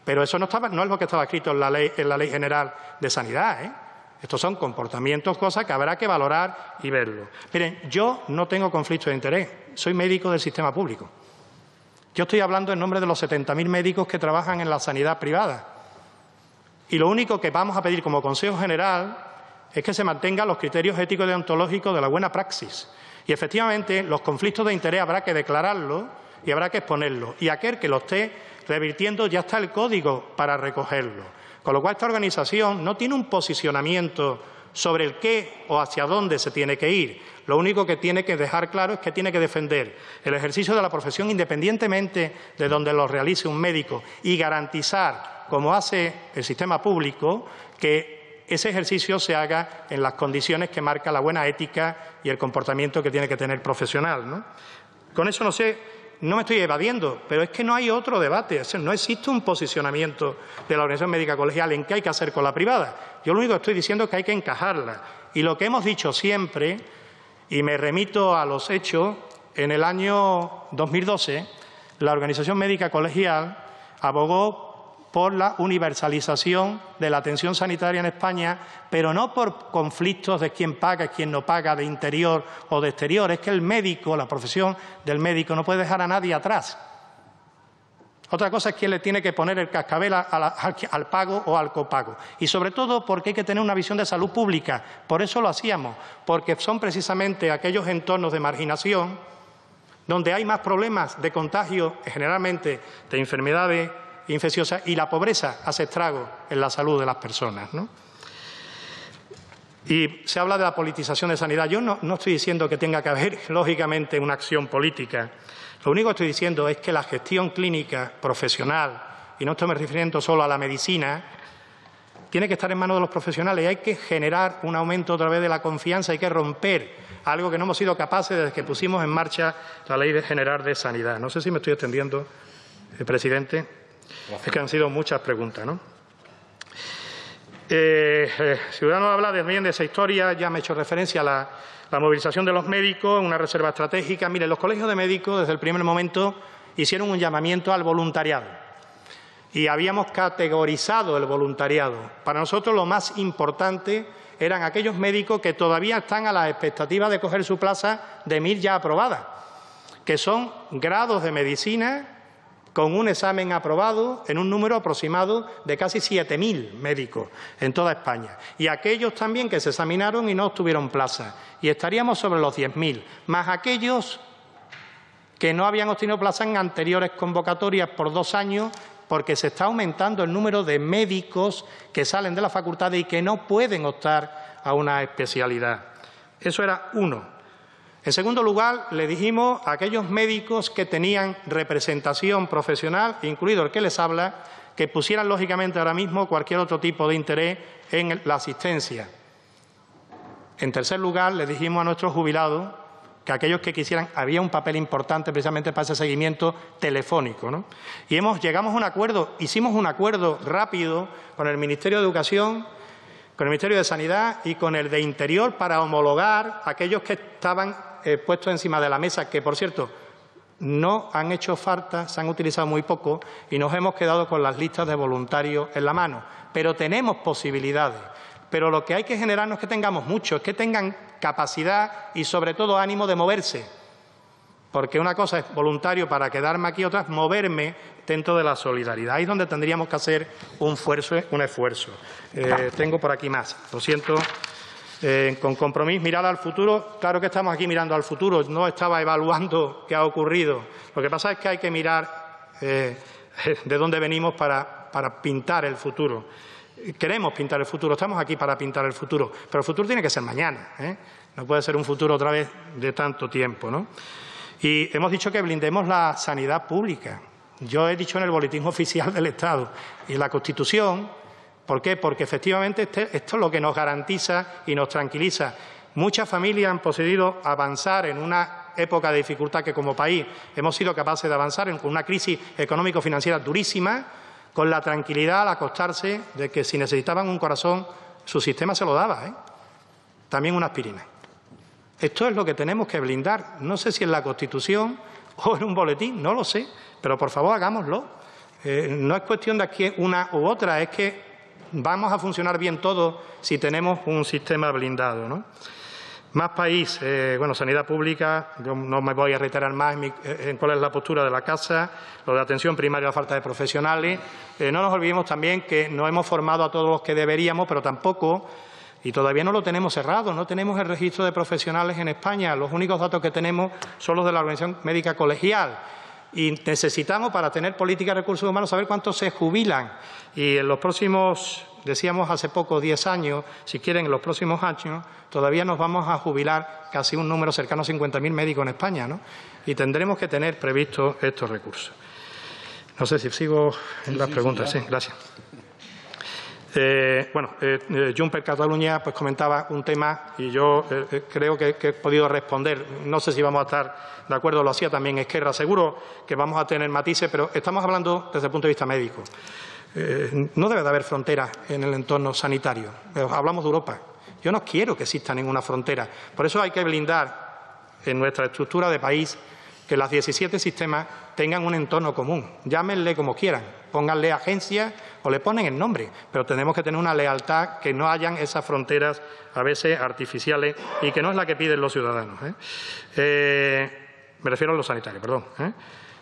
Pero eso no es lo que estaba escrito en la Ley General de Sanidad, Estos son comportamientos, cosas que habrá que valorar y verlo. Miren, yo no tengo conflicto de interés, soy médico del sistema público. Yo estoy hablando en nombre de los 70.000 médicos que trabajan en la sanidad privada. Y lo único que vamos a pedir como Consejo General es que se mantengan los criterios éticos y deontológicos de la buena praxis. Y efectivamente los conflictos de interés habrá que declararlos y habrá que exponerlos. Y aquel que lo esté revirtiendo ya está el código para recogerlo. Con lo cual esta organización no tiene un posicionamiento sobre el qué o hacia dónde se tiene que ir. Lo único que tiene que dejar claro es que tiene que defender el ejercicio de la profesión independientemente de donde lo realice un médico y garantizar, como hace el sistema público, que ese ejercicio se haga en las condiciones que marca la buena ética y el comportamiento que tiene que tener el profesional, ¿no? Con eso no me estoy evadiendo, pero es que no hay otro debate. No existe un posicionamiento de la Organización Médica Colegial en qué hay que hacer con la privada. Yo lo único que estoy diciendo es que hay que encajarla. Y lo que hemos dicho siempre, y me remito a los hechos, en el año 2012 la Organización Médica Colegial abogó por la universalización de la atención sanitaria en España, pero no por conflictos de quién paga y quién no paga, de interior o de exterior. Es que el médico, la profesión del médico, no puede dejar a nadie atrás. Otra cosa es quién le tiene que poner el cascabel al pago o al copago. Y sobre todo porque hay que tener una visión de salud pública. Por eso lo hacíamos, porque son precisamente aquellos entornos de marginación donde hay más problemas de contagio, generalmente de enfermedades infecciosas, y la pobreza hace estragos en la salud de las personas, ¿no? Y se habla de la politización de sanidad. Yo no estoy diciendo que tenga que haber, lógicamente, una acción política. Lo único que estoy diciendo es que la gestión clínica profesional, y no estoy refiriendo solo a la medicina, tiene que estar en manos de los profesionales y hay que generar un aumento otra vez de la confianza, hay que romper algo que no hemos sido capaces desde que pusimos en marcha la Ley General de Sanidad. No sé si me estoy extendiendo, presidente. Es que han sido muchas preguntas, ¿no? Ciudadanos habla también de esa historia, ya me he hecho referencia a la movilización de los médicos, una reserva estratégica. Miren, los colegios de médicos desde el primer momento hicieron un llamamiento al voluntariado y habíamos categorizado el voluntariado. Para nosotros lo más importante eran aquellos médicos que todavía están a la expectativa de coger su plaza de MIR ya aprobada, que son grados de medicina con un examen aprobado en un número aproximado de casi 7.000 médicos en toda España. Y aquellos también que se examinaron y no obtuvieron plaza. Y estaríamos sobre los 10.000, más aquellos que no habían obtenido plaza en anteriores convocatorias por 2 años, porque se está aumentando el número de médicos que salen de la facultad y que no pueden optar a una especialidad. Eso era uno. En segundo lugar, le dijimos a aquellos médicos que tenían representación profesional, incluido el que les habla, que pusieran lógicamente ahora mismo cualquier otro tipo de interés en la asistencia. En tercer lugar, le dijimos a nuestros jubilados que aquellos que quisieran, había un papel importante precisamente para ese seguimiento telefónico, ¿no? Y llegamos a un acuerdo, hicimos un acuerdo rápido con el Ministerio de Educación, con el Ministerio de Sanidad y con el de Interior para homologar a aquellos que estaban puestos encima de la mesa, que, por cierto, no han hecho falta, se han utilizado muy poco y nos hemos quedado con las listas de voluntarios en la mano. Pero tenemos posibilidades. Pero lo que hay que generar no es que tengamos mucho, es que tengan capacidad y, sobre todo, ánimo de moverse. Porque una cosa es voluntario para quedarme aquí, otra es moverme dentro de la solidaridad. Ahí es donde tendríamos que hacer un esfuerzo. Tengo por aquí más, lo siento. Con compromiso, mirar al futuro. Claro que estamos aquí mirando al futuro, no estaba evaluando qué ha ocurrido. Lo que pasa es que hay que mirar de dónde venimos para pintar el futuro. Queremos pintar el futuro, estamos aquí para pintar el futuro, pero el futuro tiene que ser mañana, ¿eh? No puede ser un futuro otra vez de tanto tiempo, ¿no? Y hemos dicho que blindemos la sanidad pública. Yo he dicho en el Boletín Oficial del Estado y en la Constitución. ¿Por qué? Porque efectivamente esto es lo que nos garantiza y nos tranquiliza. Muchas familias han podido avanzar en una época de dificultad que como país hemos sido capaces de avanzar con una crisis económico-financiera durísima, con la tranquilidad al acostarse de que si necesitaban un corazón, su sistema se lo daba, ¿eh? También una aspirina. Esto es lo que tenemos que blindar. No sé si en la Constitución o en un boletín, no lo sé, pero por favor hagámoslo. No es cuestión de que una u otra, es que vamos a funcionar bien todos si tenemos un sistema blindado, ¿no? Más país, sanidad pública, yo no me voy a reiterar más en cuál es la postura de la Casa, lo de atención primaria, la falta de profesionales. No nos olvidemos también que no hemos formado a todos los que deberíamos, pero tampoco, y todavía no lo tenemos cerrado, no tenemos el registro de profesionales en España. Los únicos datos que tenemos son los de la Organización Médica Colegial. Y necesitamos, para tener política de recursos humanos, saber cuántos se jubilan. Y en los próximos, decíamos hace poco, 10 años, si quieren, en los próximos años, todavía nos vamos a jubilar casi un número cercano a 50.000 médicos en España, ¿no? Y tendremos que tener previstos estos recursos. No sé si sigo en las preguntas. Sí, gracias. Juncker Cataluña pues comentaba un tema y yo creo que he podido responder. No sé si vamos a estar de acuerdo, lo hacía también Esquerra. Seguro que vamos a tener matices, pero estamos hablando desde el punto de vista médico. No debe de haber fronteras en el entorno sanitario. Hablamos de Europa. Yo no quiero que exista ninguna frontera. Por eso hay que blindar en nuestra estructura de país que los 17 sistemas tengan un entorno común. Llámenle como quieran, pónganle agencias o le ponen el nombre, pero tenemos que tener una lealtad, que no hayan esas fronteras a veces artificiales y que no es la que piden los ciudadanos. Me refiero a los sanitarios, perdón.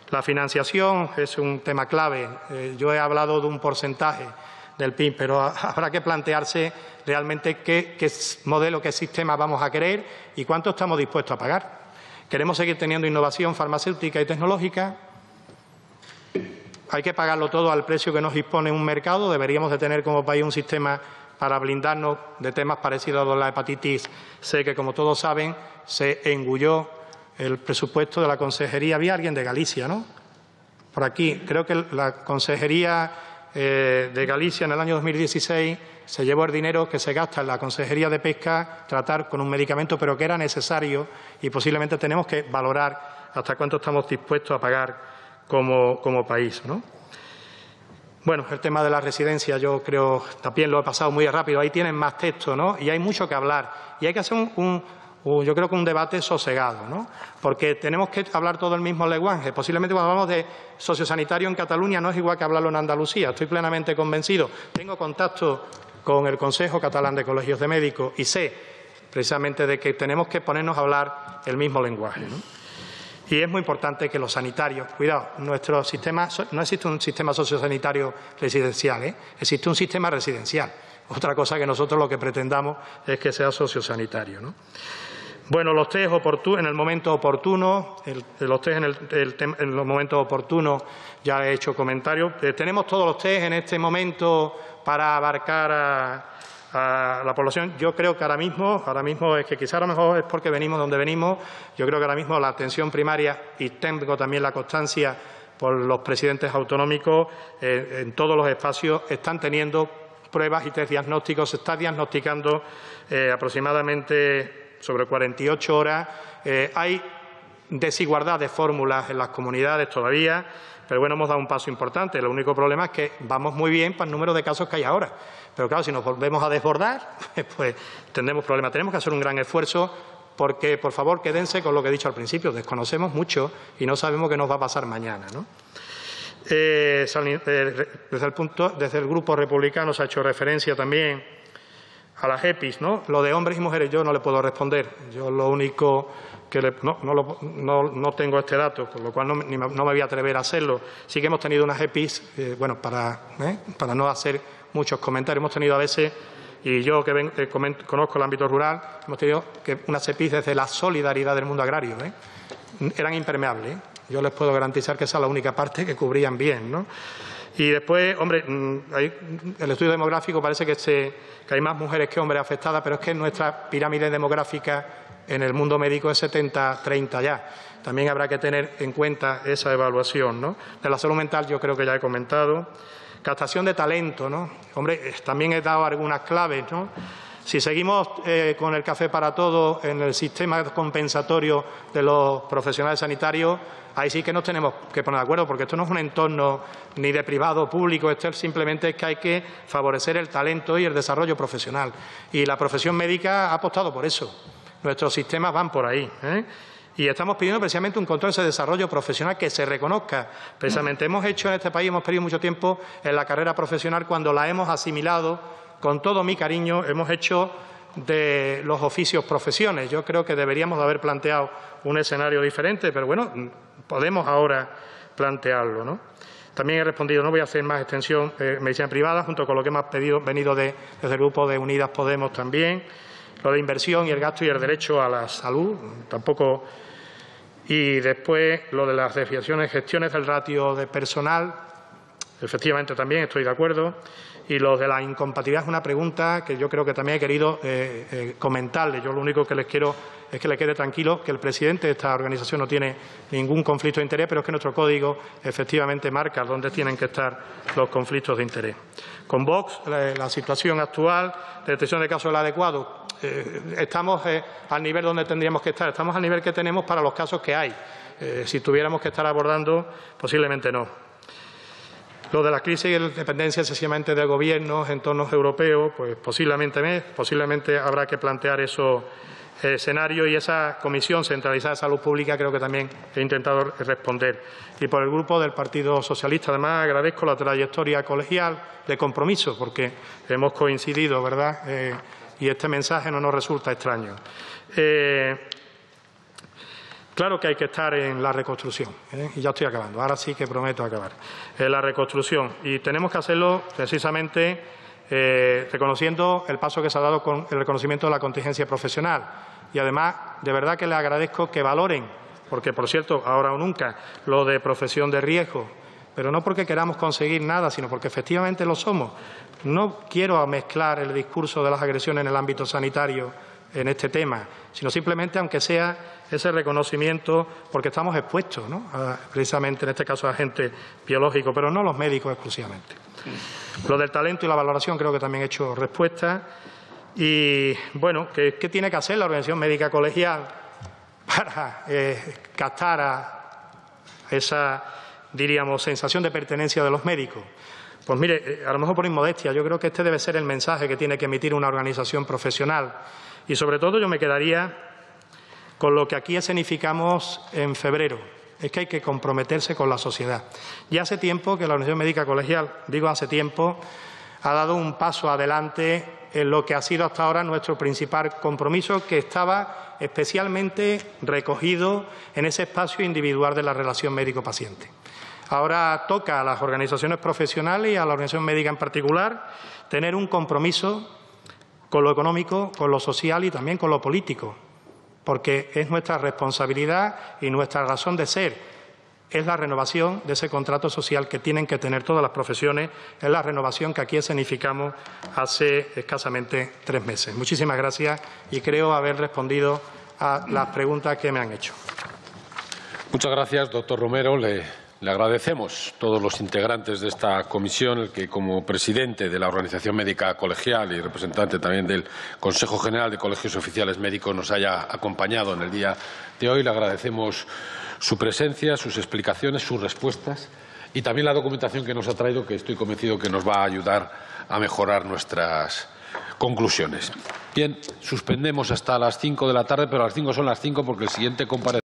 La financiación es un tema clave. Yo he hablado de un porcentaje del PIB, pero habrá que plantearse realmente qué modelo, qué sistema vamos a querer y cuánto estamos dispuestos a pagar. ¿Queremos seguir teniendo innovación farmacéutica y tecnológica? ¿Hay que pagarlo todo al precio que nos impone un mercado? ¿Deberíamos de tener como país un sistema para blindarnos de temas parecidos a la hepatitis C, que, como todos saben, se engulló el presupuesto de la Consejería? Había alguien de Galicia, ¿no? Por aquí. Creo que la Consejería de Galicia en el año 2016 se llevó el dinero que se gasta en la Consejería de Pesca tratar con un medicamento, pero que era necesario, y posiblemente tenemos que valorar hasta cuánto estamos dispuestos a pagar como país, ¿no? Bueno, el tema de la residencia yo creo, también lo he pasado muy rápido, ahí tienen más texto, ¿no? Y hay mucho que hablar y hay que hacer yo creo que un debate sosegado, ¿no? Porque tenemos que hablar todo el mismo lenguaje. Posiblemente cuando hablamos de sociosanitario en Cataluña no es igual que hablarlo en Andalucía. Estoy plenamente convencido. Tengo contacto con el Consejo Catalán de Colegios de Médicos y sé precisamente de que tenemos que ponernos a hablar el mismo lenguaje, ¿no? Y es muy importante que los sanitarios, cuidado, nuestro sistema, no existe un sistema sociosanitario residencial, existe un sistema residencial. Otra cosa que nosotros lo que pretendamos es que sea sociosanitario, ¿no? Bueno, los test en el momento oportuno, los test en los momentos oportunos, ya he hecho comentarios. Tenemos todos los test en este momento para abarcar a la población. Yo creo que ahora mismo es que quizá a lo mejor es porque venimos donde venimos. Yo creo que ahora mismo la atención primaria, y tengo también la constancia por los presidentes autonómicos en todos los espacios están teniendo pruebas y test diagnósticos. Se está diagnosticando aproximadamente sobre 48 horas. Hay desigualdad de fórmulas en las comunidades todavía, pero bueno, hemos dado un paso importante. El único problema es que vamos muy bien para el número de casos que hay ahora. Pero claro, si nos volvemos a desbordar, pues tendremos problemas. Tenemos que hacer un gran esfuerzo porque, por favor, quédense con lo que he dicho al principio. Desconocemos mucho y no sabemos qué nos va a pasar mañana, ¿no? Desde el Grupo Republicano se ha hecho referencia también a las EPIs, ¿no? Lo de hombres y mujeres yo no le puedo responder. Yo lo único que no tengo este dato, con lo cual no me voy a atrever a hacerlo. Sí que hemos tenido unas EPIs, bueno, para no hacer muchos comentarios, hemos tenido a veces, y yo que conozco el ámbito rural, hemos tenido unas EPIs desde la solidaridad del mundo agrario, eran impermeables, Yo les puedo garantizar que esa es la única parte que cubrían bien, ¿no? Y después, hombre, el estudio demográfico parece que hay más mujeres que hombres afectadas, pero es que nuestra pirámide demográfica en el mundo médico es 70-30 ya. También habrá que tener en cuenta esa evaluación, ¿no? De la salud mental yo creo que ya he comentado. Captación de talento, ¿no? Hombre, también he dado algunas claves, ¿no? Si seguimos con el café para todos en el sistema compensatorio de los profesionales sanitarios, ahí sí que nos tenemos que poner de acuerdo, porque esto no es un entorno ni de privado o público, esto simplemente es que hay que favorecer el talento y el desarrollo profesional. Y la profesión médica ha apostado por eso. Nuestros sistemas van por ahí, Y estamos pidiendo precisamente un control de ese desarrollo profesional que se reconozca. Precisamente hemos hecho en este país, hemos perdido mucho tiempo en la carrera profesional cuando la hemos asimilado, con todo mi cariño, hemos hecho de los oficios profesiones. Yo creo que deberíamos de haber planteado un escenario diferente, pero bueno, podemos ahora plantearlo, ¿no? También he respondido, no voy a hacer más extensión, medicina privada, junto con lo que hemos venido desde el Grupo de Unidas Podemos también, lo de inversión y el gasto y el derecho a la salud, tampoco. Y después lo de las desviaciones, gestiones del ratio de personal, efectivamente también estoy de acuerdo. Y lo de la incompatibilidad es una pregunta que yo creo que también he querido comentarle. Yo lo único que les quiero es que le quede tranquilo que el presidente de esta organización no tiene ningún conflicto de interés, pero es que nuestro código efectivamente marca dónde tienen que estar los conflictos de interés. Con Vox, la situación actual de detección de casos es la adecuada. Estamos al nivel donde tendríamos que estar. Estamos al nivel que tenemos para los casos que hay. Si tuviéramos que estar abordando, posiblemente no. Lo de la crisis y la dependencia excesivamente de gobiernos, entornos europeos, pues posiblemente habrá que plantear esos escenarios y esa Comisión Centralizada de Salud Pública creo que también he intentado responder. Y por el Grupo del Partido Socialista, además, agradezco la trayectoria colegial de compromiso, porque hemos coincidido, ¿verdad? Y este mensaje no nos resulta extraño. Claro que hay que estar en la reconstrucción, y ya estoy acabando, ahora sí que prometo acabar. En la reconstrucción, y tenemos que hacerlo precisamente reconociendo el paso que se ha dado con el reconocimiento de la contingencia profesional. Y además, de verdad que les agradezco que valoren, porque por cierto, ahora o nunca, lo de profesión de riesgo, pero no porque queramos conseguir nada, sino porque efectivamente lo somos. No quiero mezclar el discurso de las agresiones en el ámbito sanitario en este tema, sino simplemente, aunque sea ese reconocimiento, porque estamos expuestos, ¿no? Precisamente en este caso a agentes biológicos, pero no los médicos exclusivamente. Lo del talento y la valoración creo que también he hecho respuesta. Y, bueno, ¿qué tiene que hacer la Organización Médica Colegial para captar a esa, diríamos, sensación de pertenencia de los médicos? Pues mire, a lo mejor por inmodestia, yo creo que este debe ser el mensaje que tiene que emitir una organización profesional. Y sobre todo yo me quedaría con lo que aquí escenificamos en febrero, es que hay que comprometerse con la sociedad. Ya hace tiempo que la Organización Médica Colegial, digo hace tiempo, ha dado un paso adelante en lo que ha sido hasta ahora nuestro principal compromiso, que estaba especialmente recogido en ese espacio individual de la relación médico-paciente. Ahora toca a las organizaciones profesionales y a la organización médica en particular tener un compromiso con lo económico, con lo social y también con lo político, porque es nuestra responsabilidad y nuestra razón de ser. Es la renovación de ese contrato social que tienen que tener todas las profesiones, es la renovación que aquí escenificamos hace escasamente 3 meses. Muchísimas gracias y creo haber respondido a las preguntas que me han hecho.
Muchas gracias, doctor Romero. Le Le agradecemos a todos los integrantes de esta comisión el que, como presidente de la Organización Médica Colegial y representante también del Consejo General de Colegios Oficiales Médicos, nos haya acompañado en el día de hoy. Le agradecemos su presencia, sus explicaciones, sus respuestas y también la documentación que nos ha traído, que estoy convencido que nos va a ayudar a mejorar nuestras conclusiones. Bien, suspendemos hasta las 5 de la tarde, pero a las 5 son las 5 porque el siguiente compareciente